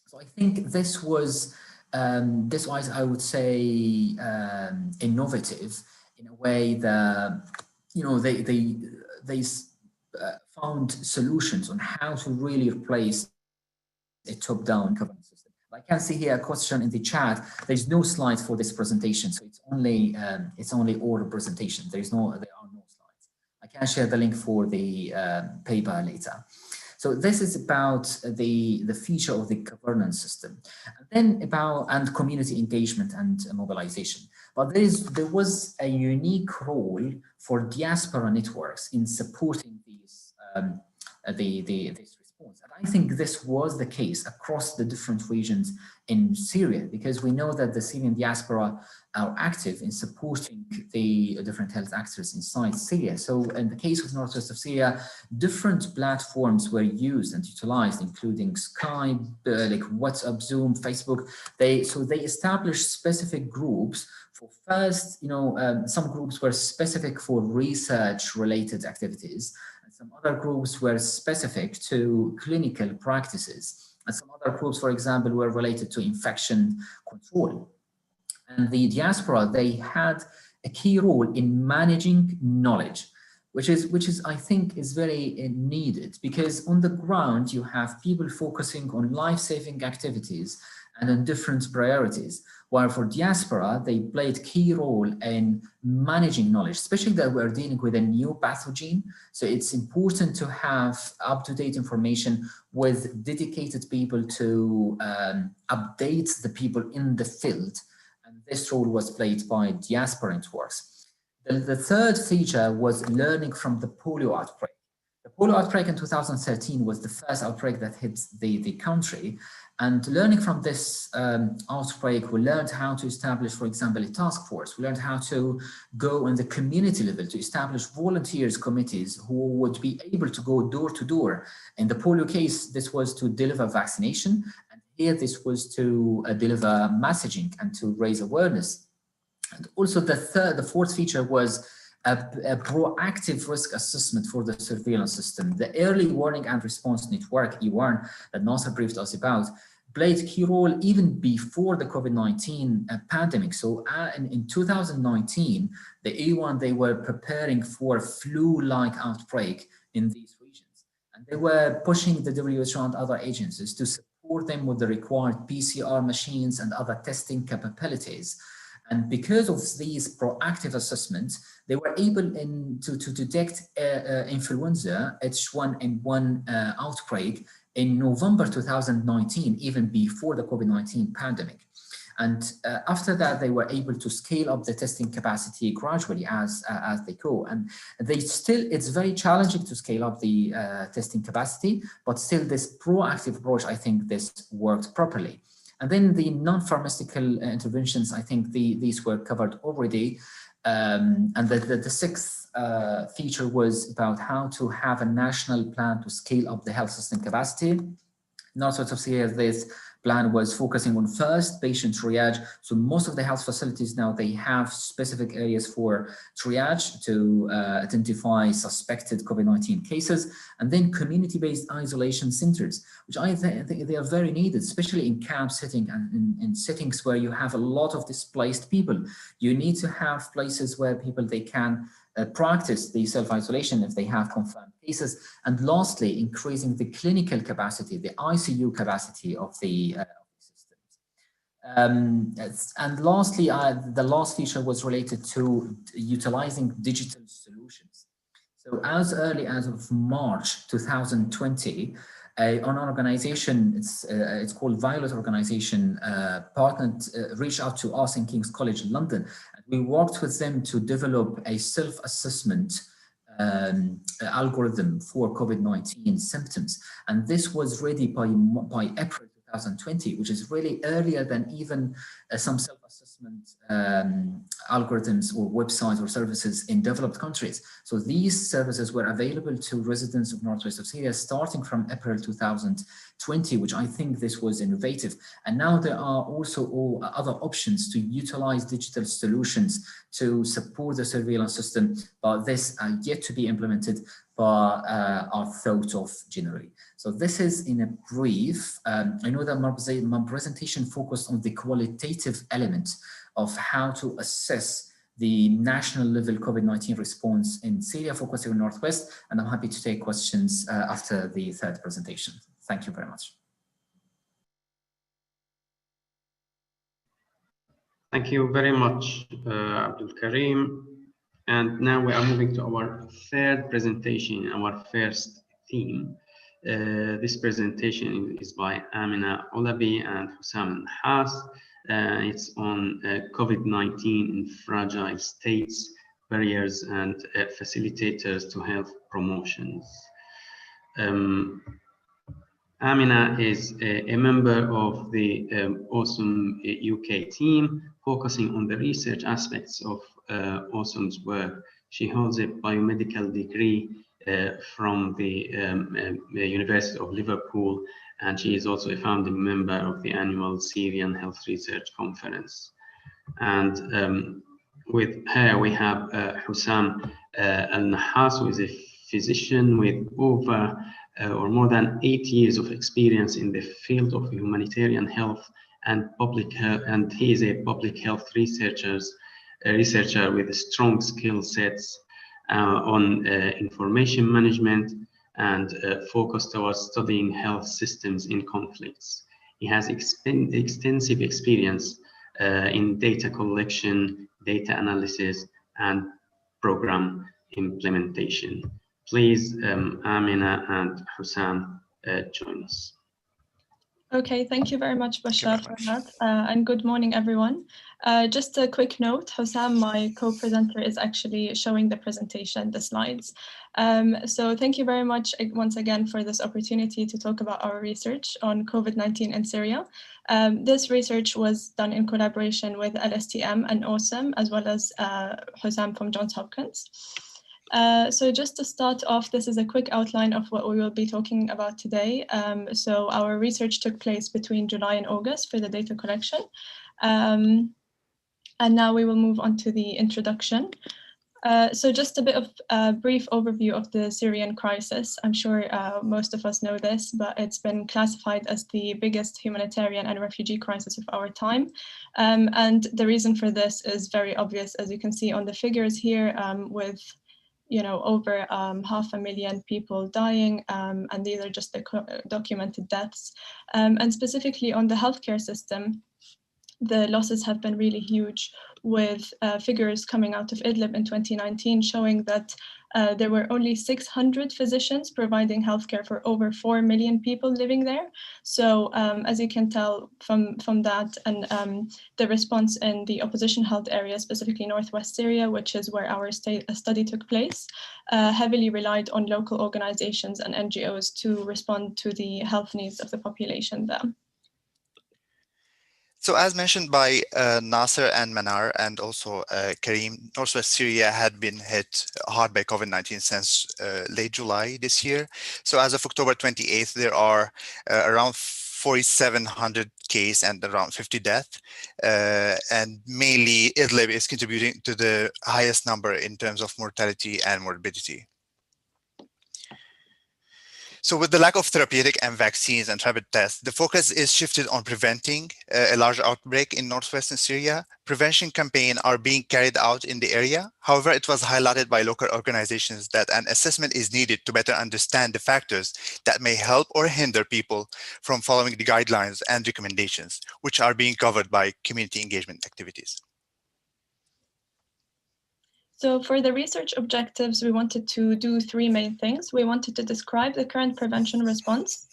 So I think this was, I would say, innovative in a way that, they found solutions on how to really replace a top-down governance system. I can see here a question in the chat. There's no slides for this presentation, so it's only oral presentation. There are no slides. I can share the link for the paper later. So this is about the feature of the governance system, and then and community engagement and mobilization. But there was a unique role for diaspora networks in supporting these this response. And I think this was the case across the different regions in Syria, because we know that the Syrian diaspora are active in supporting the different health actors inside Syria. So in the case of northwest of Syria, different platforms were used and utilized, including Skype, like WhatsApp, Zoom, Facebook. They established specific groups for first, some groups were specific for research-related activities, and some other groups were specific to clinical practices. And some other groups, for example, were related to infection control. And the diaspora, they had a key role in managing knowledge, which is I think is very needed, because on the ground you have people focusing on life-saving activities and on different priorities, while for diaspora they played key role in managing knowledge, especially that we're dealing with a new pathogen. So it's important to have up-to-date information with dedicated people to update the people in the field. This role was played by diaspora networks. The third feature was learning from the polio outbreak. The polio outbreak in 2013 was the first outbreak that hit the country. And learning from this outbreak, we learned how to establish, for example, a task force. We learned how to go on the community level to establish volunteers committees who would be able to go door to door. In the polio case, this was to deliver vaccination. Here, this was to deliver messaging and to raise awareness. And also the fourth feature was a proactive risk assessment for the surveillance system. The early warning and response network, EWARN, that Nasser briefed us about, played a key role even before the COVID-19 pandemic. So in 2019, the EWARN, they were preparing for a flu-like outbreak in these regions. And they were pushing the WHO and other agencies to support them with the required PCR machines and other testing capabilities. And because of these proactive assessments, they were able to detect influenza H1N1 outbreak in November 2019, even before the COVID-19 pandemic. And after that, they were able to scale up the testing capacity gradually as they go. And it's very challenging to scale up the testing capacity, but still this proactive approach, I think this worked properly. And then the non-pharmaceutical interventions, I think these were covered already. And the sixth feature was about how to have a national plan to scale up the health system capacity. Northwest of Syria, this plan was focusing on first patient triage. So most of the health facilities now, they have specific areas for triage to identify suspected COVID-19 cases, and then community-based isolation centers, which I think they are very needed, especially in camp setting and in settings where you have a lot of displaced people. You need to have places where people, they can practice the self-isolation if they have confirmed cases. And lastly, increasing the clinical capacity, the ICU capacity of the systems. And lastly, the last feature was related to utilizing digital solutions. So as early as of March 2020, an organization, it's called Violet Organization, reached out to us in King's College London. We worked with them to develop a self-assessment algorithm for COVID-19 symptoms. And this was ready by April 2020, which is really earlier than even some self-assessment algorithms or websites or services in developed countries. So these services were available to residents of Northwest of Syria starting from April 2020, which I think this was innovative. And now there are also all other options to utilize digital solutions to support the surveillance system, but this are yet to be implemented, but are thought of generally. So this is in a brief. I know that my presentation focused on the qualitative element of how to assess the national level COVID-19 response in Syria, focusing on Northwest, and I'm happy to take questions after the third presentation. Thank you very much. Thank you very much, Abdul Karim. And now we are moving to our third presentation, our first theme. This presentation is by Amina Olabi and Hussam Nahas. It's on COVID-19 in fragile states, barriers and facilitators to health promotions. Amina is a member of the Awesome UK team, focusing on the research aspects of Awesome's work. She holds a biomedical degree from the University of Liverpool, and she is also a founding member of the annual Syrian Health Research Conference. And with her, we have Hussam Al-Nahas, who is a physician with over or more than 8 years of experience in the field of humanitarian health and public health, and he is a public health researcher with strong skill sets on information management and focus towards studying health systems in conflicts. He has extensive experience in data collection, data analysis, and program implementation. Please, Amina and Hussam, join us. Okay, thank you very much, Bashar, for that. And good morning, everyone. Just a quick note, Hussam, my co-presenter, is actually showing the presentation, the slides. So thank you very much once again for this opportunity to talk about our research on COVID-19 in Syria. This research was done in collaboration with LSTM and Awesome, as well as Hussam from Johns Hopkins. So just to start off, this is a quick outline of what we will be talking about today. So our research took place between July and August for the data collection. And now we will move on to the introduction. So just a bit of a brief overview of the Syrian crisis. I'm sure most of us know this, but it's been classified as the biggest humanitarian and refugee crisis of our time. And the reason for this is very obvious, as you can see on the figures here, with over 500,000 people dying, and these are just the documented deaths. And specifically on the healthcare system, the losses have been really huge, with figures coming out of Idlib in 2019 showing that there were only 600 physicians providing healthcare for over 4 million people living there. So as you can tell from that, and the response in the opposition-held area, specifically Northwest Syria, which is where our study took place, heavily relied on local organizations and NGOs to respond to the health needs of the population there. So as mentioned by Nasser and Manar and also Karim, Northwest Syria had been hit hard by COVID-19 since late July this year. So as of October 28th, there are around 4,700 cases and around 50 deaths. And mainly Idlib is contributing to the highest number in terms of mortality and morbidity. So with the lack of therapeutic and vaccines and rapid tests, the focus is shifted on preventing a large outbreak in northwestern Syria. Prevention campaigns are being carried out in the area. However, it was highlighted by local organizations that an assessment is needed to better understand the factors that may help or hinder people from following the guidelines and recommendations, which are being covered by community engagement activities. So for the research objectives, we wanted to do three main things. We wanted to describe the current prevention response.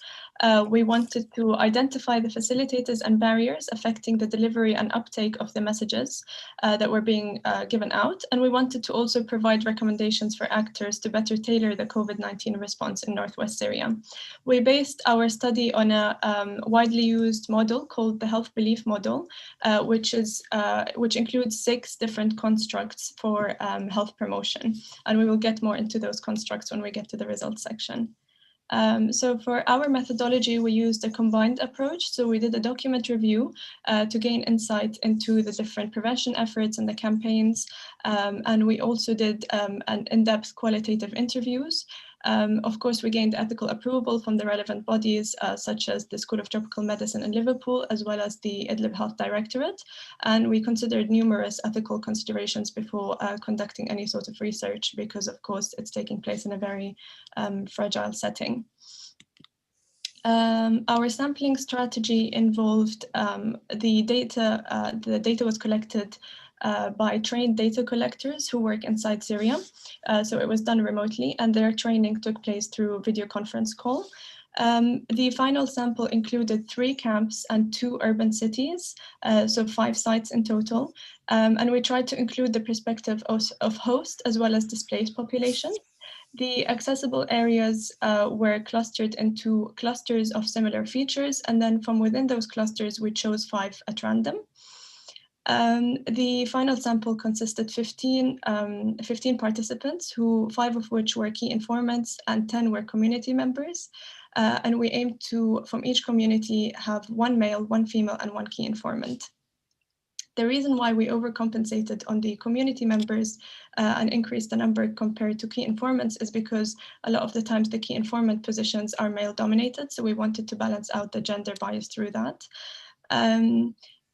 We wanted to identify the facilitators and barriers affecting the delivery and uptake of the messages that were being given out. And we wanted to also provide recommendations for actors to better tailor the COVID-19 response in Northwest Syria. We based our study on a widely used model called the health belief model, which includes 6 different constructs for health promotion. And we will get more into those constructs when we get to the results section. So for our methodology, we used a combined approach. So we did a document review to gain insight into the different prevention efforts and the campaigns. And we also did an in-depth qualitative interviews. Of course, we gained ethical approval from the relevant bodies, such as the School of Tropical Medicine in Liverpool, as well as the Idlib Health Directorate. And we considered numerous ethical considerations before conducting any sort of research, because of course it's taking place in a very fragile setting. Our sampling strategy involved the data was collected by trained data collectors who work inside Syria. So it was done remotely, and their training took place through video conference call. The final sample included 3 camps and 2 urban cities, so 5 sites in total. And we tried to include the perspective of host as well as displaced population. The accessible areas were clustered into clusters of similar features, and then from within those clusters, we chose 5 at random. The final sample consisted 15 participants, 5 of which were key informants and 10 were community members. And we aimed to, from each community, have 1 male, 1 female, and 1 key informant. The reason why we overcompensated on the community members and increased the number compared to key informants is because a lot of the times the key informant positions are male dominated. So we wanted to balance out the gender bias through that.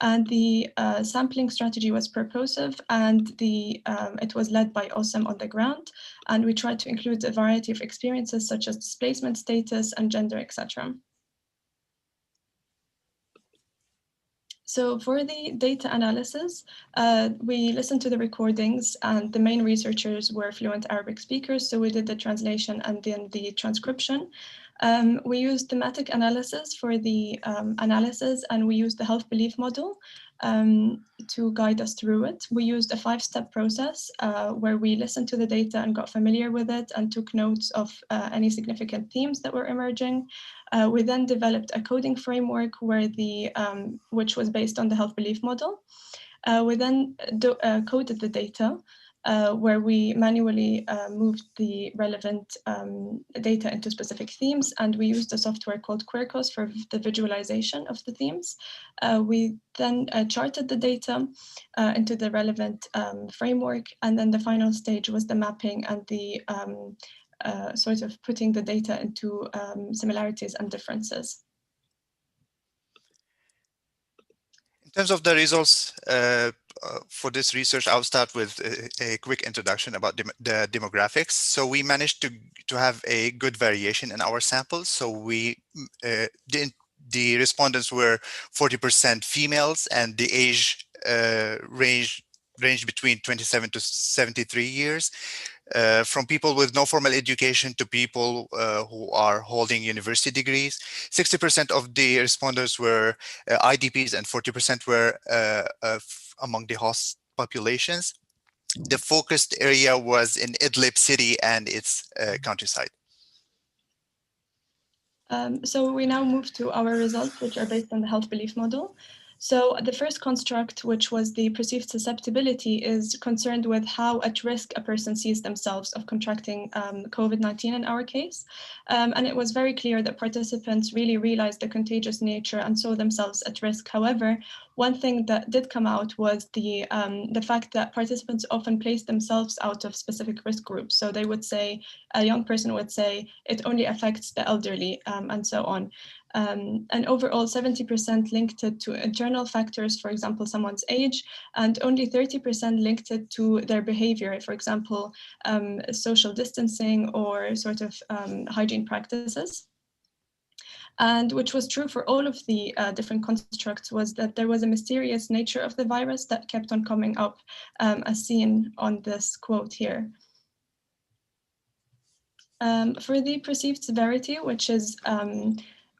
And the sampling strategy was purposive, and it was led by OSEM on the ground. And we tried to include a variety of experiences such as displacement status and gender, etc. So for the data analysis, we listened to the recordings, and the main researchers were fluent Arabic speakers. So we did the translation and then the transcription. We used thematic analysis for the analysis, and we used the health belief model to guide us through it. We used a 5-step process where we listened to the data and got familiar with it and took notes of any significant themes that were emerging. We then developed a coding framework which was based on the health belief model. We then coded the data where we manually moved the relevant data into specific themes, and we used a software called Quirkos for the visualization of the themes. We then charted the data into the relevant framework, and then the final stage was the mapping and the sort of putting the data into similarities and differences. In terms of the results for this research, I'll start with a quick introduction about the demographics. So we managed to have a good variation in our samples. So the respondents were 40% females, and the age ranged between 27 to 73 years. From people with no formal education to people who are holding university degrees. 60% of the respondents were IDPs, and 40% were among the host populations. The focused area was in Idlib city and its countryside. So we now move to our results, which are based on the health belief model. So the first construct, which was the perceived susceptibility, is concerned with how at risk a person sees themselves of contracting COVID-19 in our case. And it was very clear that participants really realized the contagious nature and saw themselves at risk. However, one thing that did come out was the fact that participants often place themselves out of specific risk groups. So they would say, a young person would say, it only affects the elderly, and so on. And overall, 70% linked it to internal factors, for example, someone's age, and only 30% linked it to their behavior, for example, social distancing or sort of hygiene practices. And which was true for all of the different constructs, was that there was a mysterious nature of the virus that kept on coming up, as seen on this quote here. For the perceived severity, which is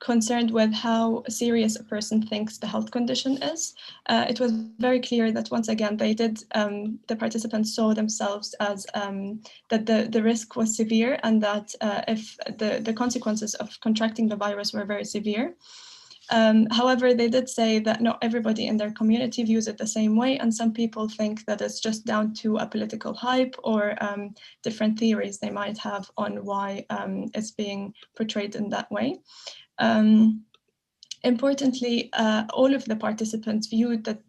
concerned with how serious a person thinks the health condition is, it was very clear that once again the participants saw themselves as that the risk was severe, and that if the consequences of contracting the virus were very severe. However, they did say that not everybody in their community views it the same way, and some people think that it's just down to a political hype or different theories they might have on why it's being portrayed in that way. Importantly, all of the participants viewed that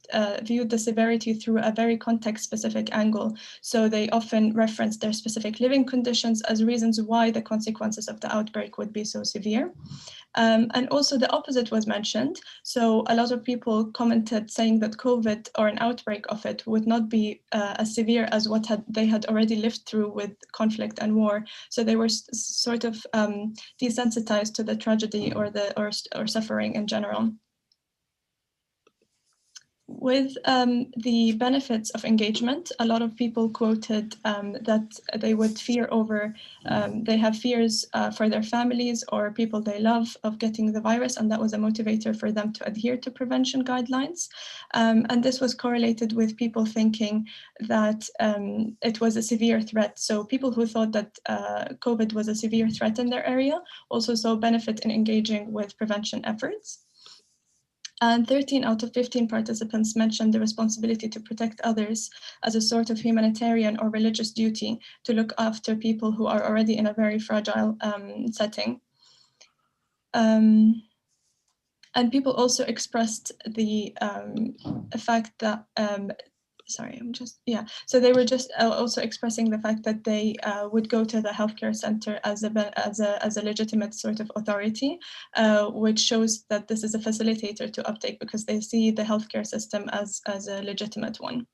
viewed the severity through a very context-specific angle. So they often reference their specific living conditions as reasons why the consequences of the outbreak would be so severe. And also the opposite was mentioned. So a lot of people commented saying that COVID or an outbreak of it would not be as severe as what they had already lived through with conflict and war. So they were sort of desensitized to the tragedy or suffering in general. With the benefits of engagement, a lot of people quoted that they would fear over, they have fears for their families or people they love of getting the virus, and that was a motivator for them to adhere to prevention guidelines. And this was correlated with people thinking that it was a severe threat. So people who thought that COVID was a severe threat in their area also saw benefit in engaging with prevention efforts. And 13 out of 15 participants mentioned the responsibility to protect others as a sort of humanitarian or religious duty to look after people who are already in a very fragile setting. And people also expressed the fact that so they were just also expressing the fact that they would go to the healthcare center as a legitimate sort of authority, which shows that this is a facilitator to uptake because they see the healthcare system as a legitimate one.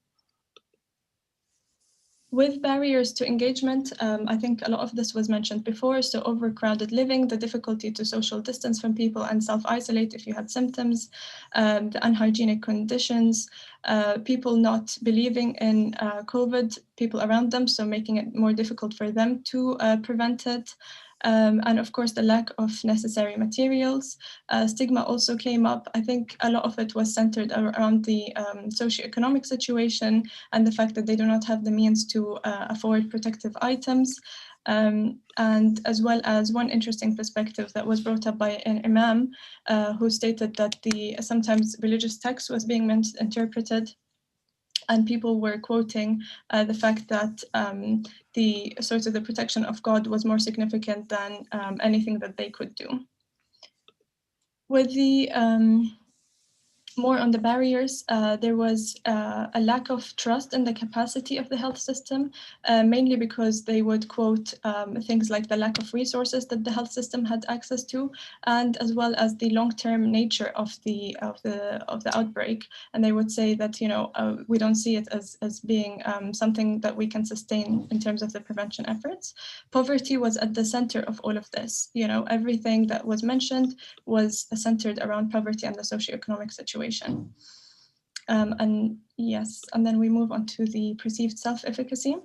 With barriers to engagement, I think a lot of this was mentioned before. So overcrowded living, the difficulty to social distance from people and self-isolate if you had symptoms, the unhygienic conditions, people not believing in COVID, people around them, so making it more difficult for them to prevent it. And of course, the lack of necessary materials. Stigma also came up. I think a lot of it was centered around the socioeconomic situation and the fact that they do not have the means to afford protective items. And as well as one interesting perspective that was brought up by an imam who stated that sometimes religious text was being misinterpreted, and people were quoting the fact that the protection of God was more significant than anything that they could do. With the more on the barriers, there was a lack of trust in the capacity of the health system, mainly because they would quote things like the lack of resources that the health system had access to, and as well as the long-term nature of the outbreak. And they would say that we don't see it as being something that we can sustain in terms of the prevention efforts. Poverty was at the center of all of this. Everything that was mentioned was centered around poverty and the socioeconomic situation. And then we move on to the perceived self-efficacy.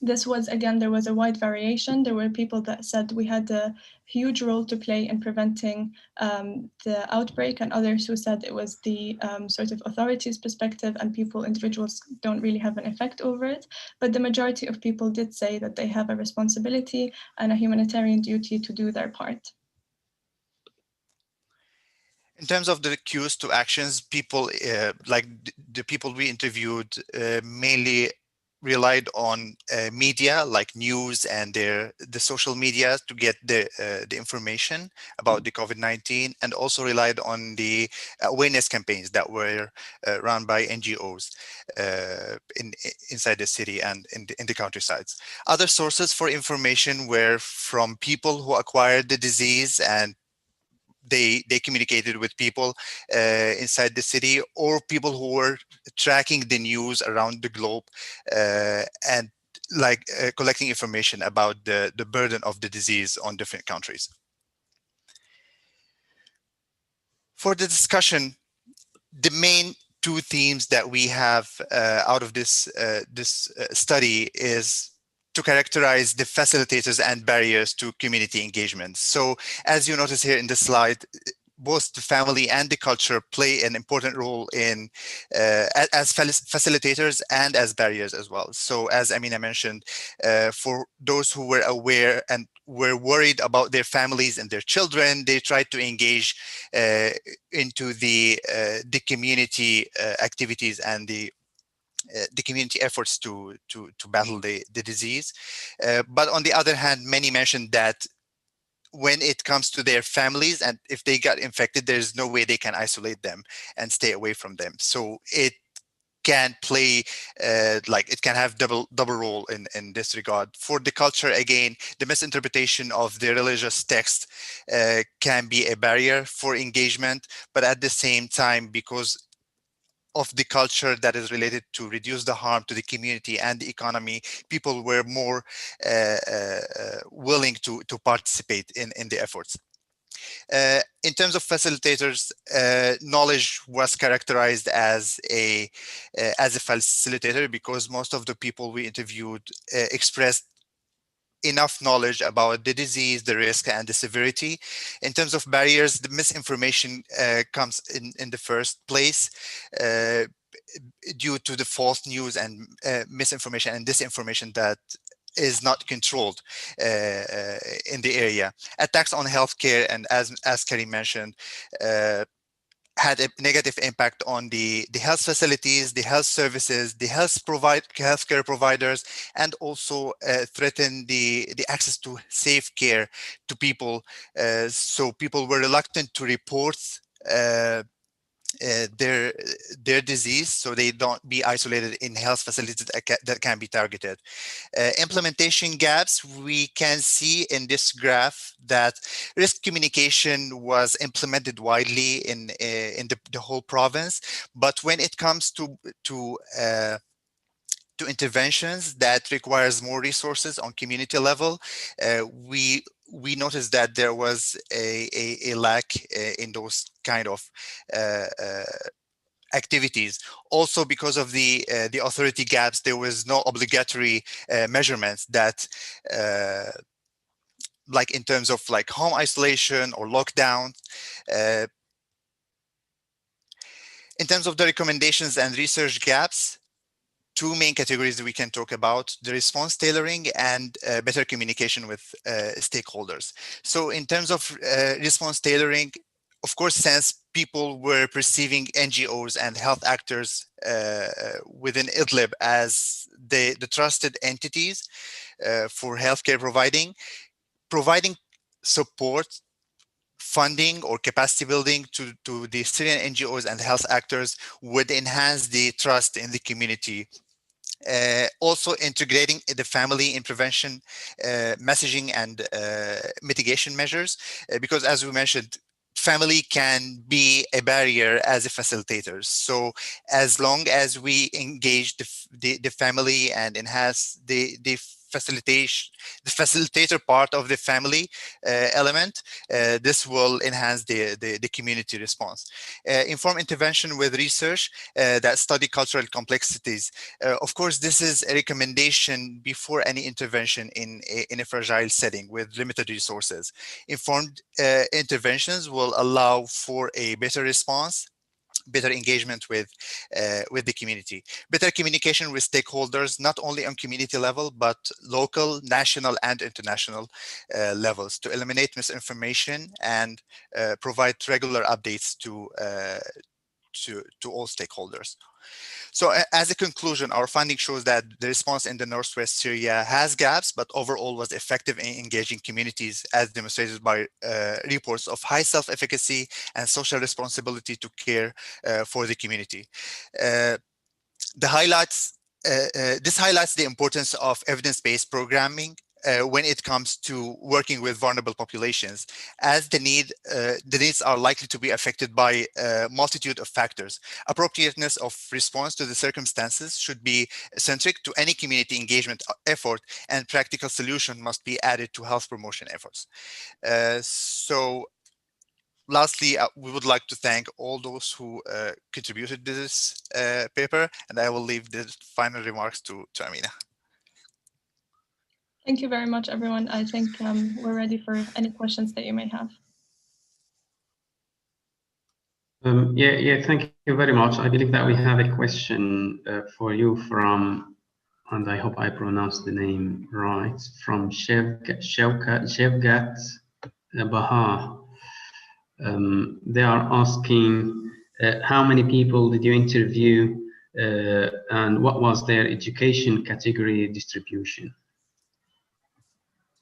This was, again, there was a wide variation. There were people that said we had a huge role to play in preventing the outbreak, and others who said it was the sort of authorities' perspective and individuals don't really have an effect over it. But the majority of people did say that they have a responsibility and a humanitarian duty to do their part. In terms of the cues to actions, people like the people we interviewed mainly relied on media like news and the social media to get the information about the COVID-19, and also relied on the awareness campaigns that were run by NGOs inside the city and in the countrysides. Other sources for information were from people who acquired the disease, and they communicated with people inside the city, or people who were tracking the news around the globe and collecting information about the burden of the disease on different countries. For the discussion, the main two themes that we have out of this study is to characterize the facilitators and barriers to community engagement. So as you notice here in the slide, both the family and the culture play an important role in as facilitators and as barriers as well. So as Amina mentioned, for those who were aware and were worried about their families and their children, they tried to engage into the community activities and the community efforts to battle the disease. But on the other hand, many mentioned that when it comes to their families, and if they got infected, there's no way they can isolate them and stay away from them. So it can play like it can have double role in this regard. For the culture, again, the misinterpretation of the religious text can be a barrier for engagement, but at the same time, because of the culture that is related to reduce the harm to the community and the economy, people were more willing to participate in the efforts. In terms of facilitators, knowledge was characterized as a facilitator, because most of the people we interviewed expressed enough knowledge about the disease, the risk, and the severity. In terms of barriers, the misinformation comes in the first place due to the false news and misinformation and disinformation that is not controlled in the area. Attacks on healthcare, and as Karim mentioned, had a negative impact on the health facilities, the health services, the healthcare providers, and also threatened the access to safe care to people. So people were reluctant to report their disease, so they don't be isolated in health facilities that can be targeted. Implementation gaps, we can see in this graph that risk communication was implemented widely in the whole province, but when it comes to interventions that requires more resources on community level, we noticed that there was a lack in those kind of activities. Also, because of the authority gaps, there was no obligatory measurements that like in terms of like home isolation or lockdown. In terms of the recommendations and research gaps, two main categories that we can talk about: the response tailoring and better communication with stakeholders. So in terms of response tailoring, of course, since people were perceiving NGOs and health actors within Idlib as the trusted entities for healthcare providing support, funding, or capacity building to the Syrian NGOs and health actors would enhance the trust in the community. Also integrating the family in prevention messaging and mitigation measures, because as we mentioned, family can be a barrier as a facilitator. So as long as we engage the family and enhance the facilitator part of the family element, this will enhance the community response. Inform intervention with research that study cultural complexities. Of course, this is a recommendation before any intervention in a fragile setting with limited resources. Informed interventions will allow for a better response, better engagement with the community, better communication with stakeholders, not only on community level, but local, national, and international levels, to eliminate misinformation and provide regular updates to all stakeholders. So as a conclusion, our finding shows that the response in the Northwest Syria has gaps, but overall was effective in engaging communities, as demonstrated by reports of high self-efficacy and social responsibility to care for the community. This highlights the importance of evidence-based programming when it comes to working with vulnerable populations, as the needs are likely to be affected by a multitude of factors. Appropriateness of response to the circumstances should be centric to any community engagement effort, and practical solution must be added to health promotion efforts. So lastly, we would like to thank all those who contributed to this paper, and I will leave the final remarks to Amina. Thank you very much, everyone. I think we're ready for any questions that you may have. Yeah, thank you very much. I believe that we have a question for you from, and I hope I pronounced the name right, from Shevgat Baha. They are asking how many people did you interview and what was their education category distribution?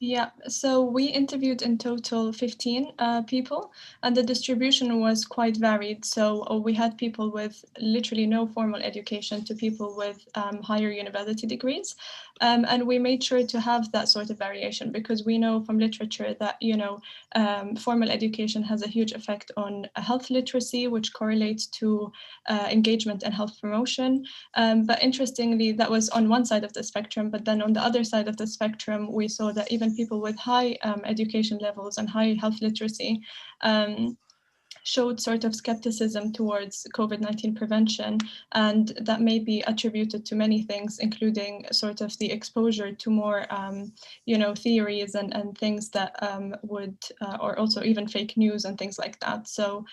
Yeah, so we interviewed in total 15 people, and the distribution was quite varied. So we had people with literally no formal education to people with higher university degrees. And we made sure to have that sort of variation because we know from literature that, formal education has a huge effect on health literacy, which correlates to engagement and health promotion. But interestingly, that was on one side of the spectrum, but then on the other side of the spectrum, we saw that even people with high education levels and high health literacy showed sort of skepticism towards COVID-19 prevention, and that may be attributed to many things, including sort of the exposure to more, theories and things that would, or also even fake news and things like that. So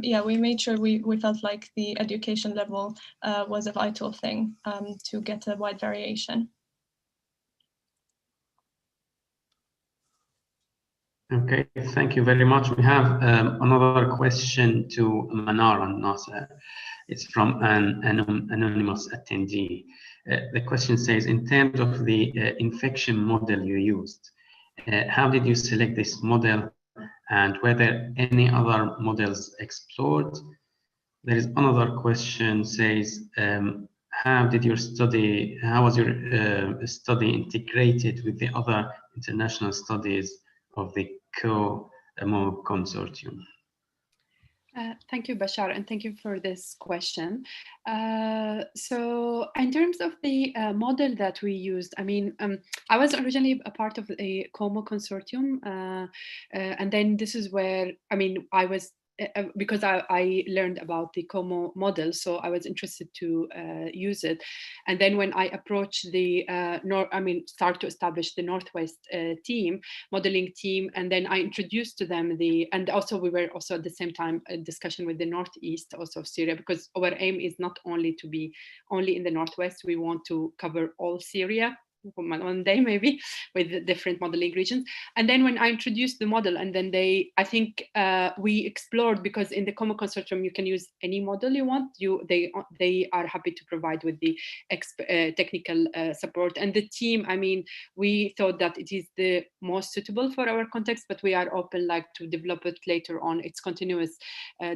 yeah, we made sure we felt like the education level was a vital thing to get a wide variation. Okay, thank you very much. We have another question to Manar and Nasser. It's from an anonymous attendee. The question says, in terms of the infection model you used, how did you select this model, and were there any other models explored? There is another question says, how was your study integrated with the other international studies of the COMO consortium? Thank you, Bashar, and thank you for this question. So in terms of the model that we used, I mean, I was originally a part of the COMO consortium, and then this is where, I mean, I was because I learned about the COMO model, so I was interested to use it. And then when I approached the start to establish the Northwest modeling team, and then I introduced to them and also we were also at the same time a discussion with the Northeast also of Syria, because our aim is not only to be only in the Northwest, we want to cover all Syria one day maybe with different modeling regions. And then when I introduced the model, and then I think we explored, because in the COMO consortium you can use any model you want. They are happy to provide with the technical support. And the team, I mean, we thought that it is the most suitable for our context, but we are open to develop it later on. It's continuous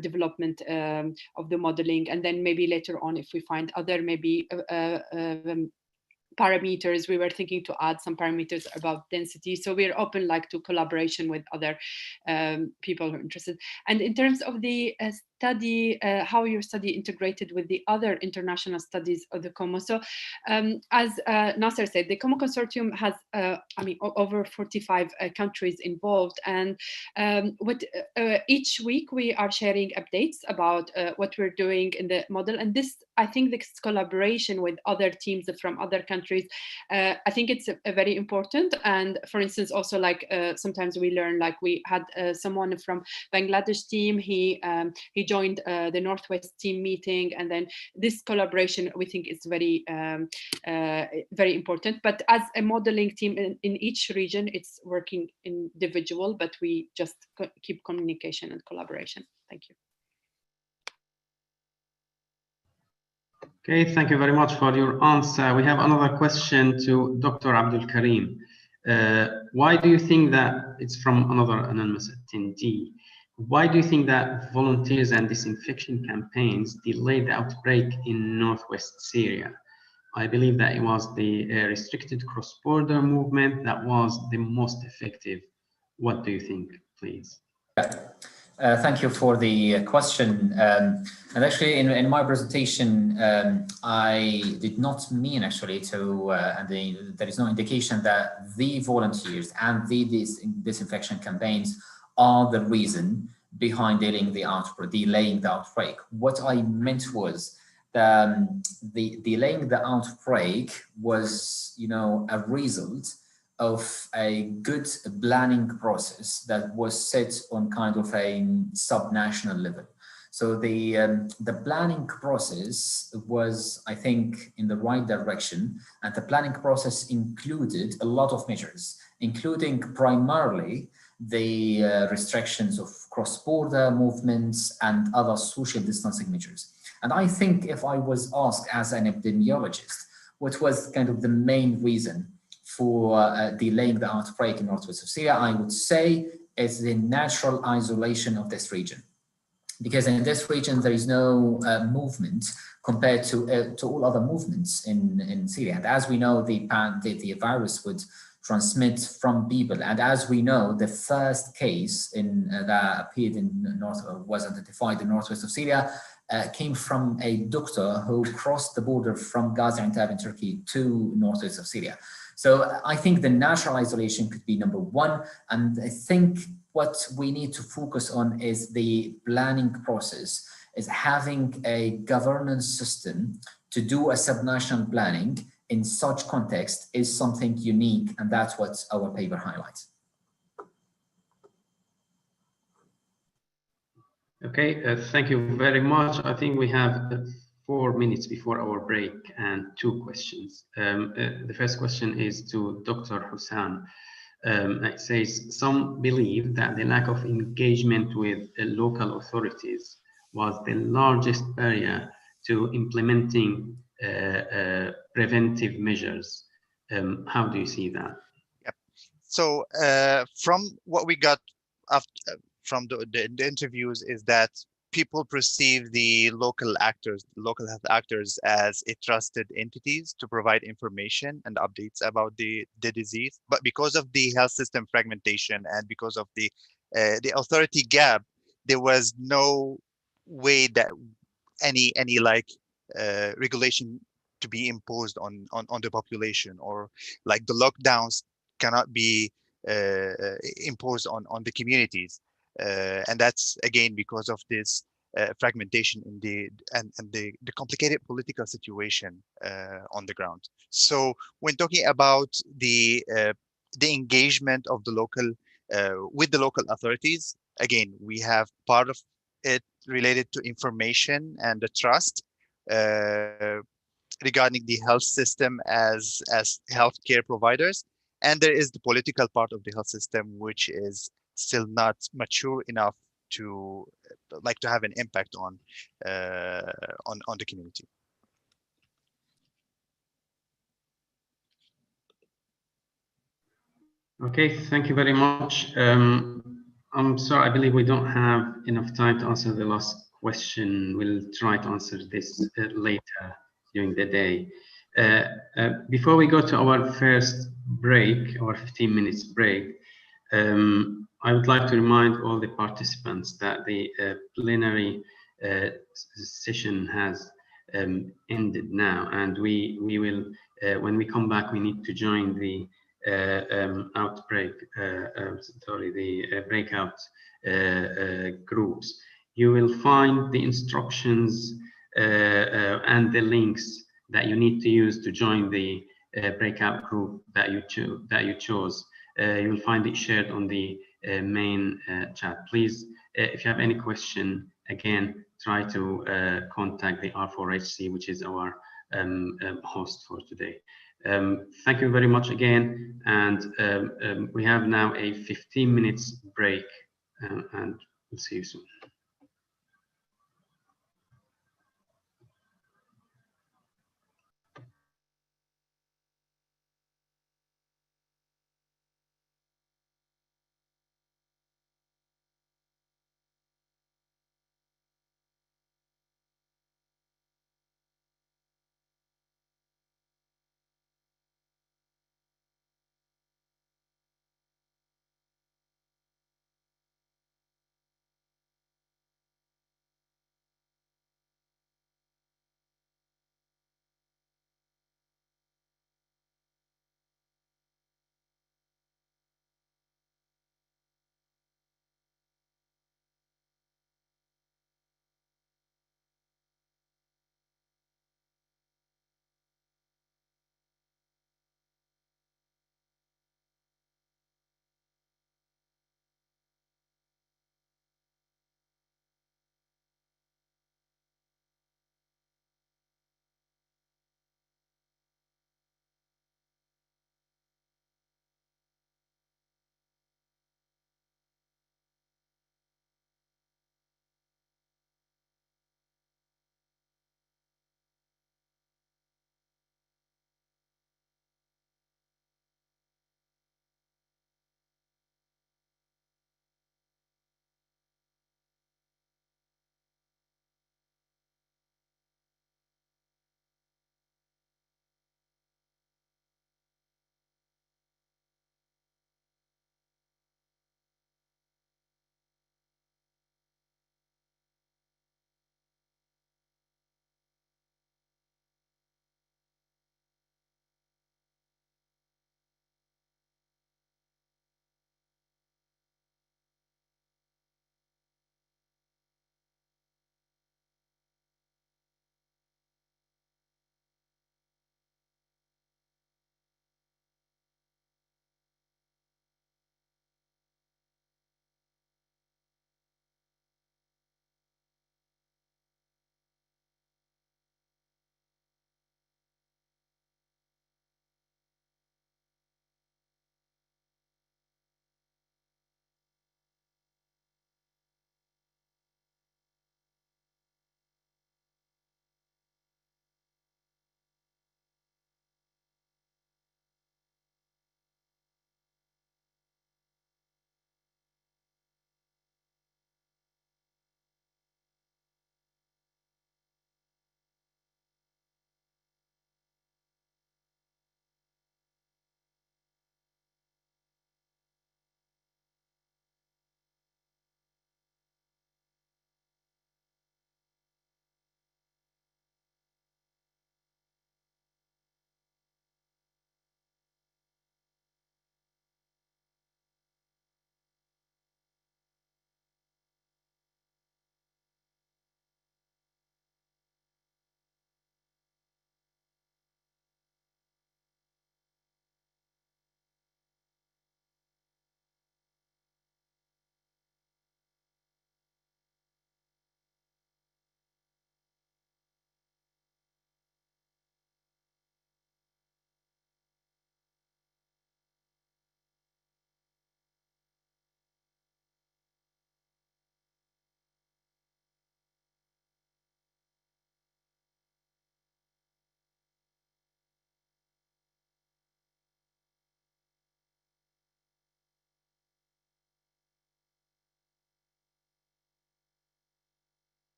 development of the modeling, and then maybe later on if we find other maybe parameters, we were thinking to add some parameters about density. So we're open to collaboration with other people who are interested. And in terms of the study, how your study integrated with the other international studies of the COMO. So as Nasser said, the COMO consortium has, over 45 countries involved. And each week we are sharing updates about what we're doing in the model. And this, I think this collaboration with other teams from other countries, I think it's very important. And for instance, also sometimes we learn, we had someone from Bangladesh team, he joined the Northwest team meeting, and then this collaboration we think is very very important. But as a modeling team in each region, it's working individual, but we just keep communication and collaboration. Thank you. Okay, thank you very much for your answer. We have another question to Dr. Abdul Karim. Why do you think that, it's from another anonymous attendee, why do you think that volunteers and disinfection campaigns delayed the outbreak in Northwest Syria? I believe that it was the restricted cross-border movement that was the most effective. What do you think, please? Thank you for the question. And actually, in my presentation, I did not mean actually to, there is no indication that the volunteers and the disinfection campaigns are the reason behind delaying the outbreak. What I meant was the delaying the outbreak was, a result of a good planning process that was set on kind of a subnational level. So the planning process was, I think, in the right direction, and the planning process included a lot of measures, including primarily the restrictions of cross-border movements and other social distancing measures. And I think if I was asked as an epidemiologist, what was kind of the main reason for delaying the outbreak in northwest of Syria, I would say, is the natural isolation of this region. Because in this region, there is no movement compared to all other movements in Syria. And as we know, the virus would transmit from people. And as we know, the first case that appeared was identified in northwest of Syria came from a doctor who crossed the border from Gaziantep in Turkey to northwest of Syria. So I think the natural isolation could be number one. And I think what we need to focus on is the planning process, is having a governance system to do a subnational planning in such context is something unique, and that's what our paper highlights. Okay, thank you very much. I think we have 4 minutes before our break and 2 questions. The first question is to Dr. Hussam. It says, some believe that the lack of engagement with local authorities was the largest barrier to implementing preventive measures. How do you see that? Yep. So from what we got after, from the interviews is that people perceive the local health actors as a trusted entities to provide information and updates about the disease. But because of the health system fragmentation and because of the authority gap, there was no way that any like regulation to be imposed on the population, or like the lockdowns cannot be imposed on the communities. And that's again because of this fragmentation in the complicated political situation on the ground. So when talking about the engagement of the local with the local authorities, again we have part of it related to information and the trust regarding the health system as healthcare providers, and there is the political part of the health system which is still not mature enough to have an impact on the community. Okay, thank you very much. I'm sorry, I believe we don't have enough time to answer the last question. We'll try to answer this later during the day. Before we go to our first break, our 15 minutes break, I would like to remind all the participants that the plenary session has ended now, and we will, when we come back, we need to join the breakout groups. You will find the instructions and the links that you need to use to join the breakout group that you chose. You will find it shared on the main chat. Please, if you have any question, again, try to contact the R4HC, which is our host for today. Thank you very much again, and we have now a 15 minutes break, and we'll see you soon.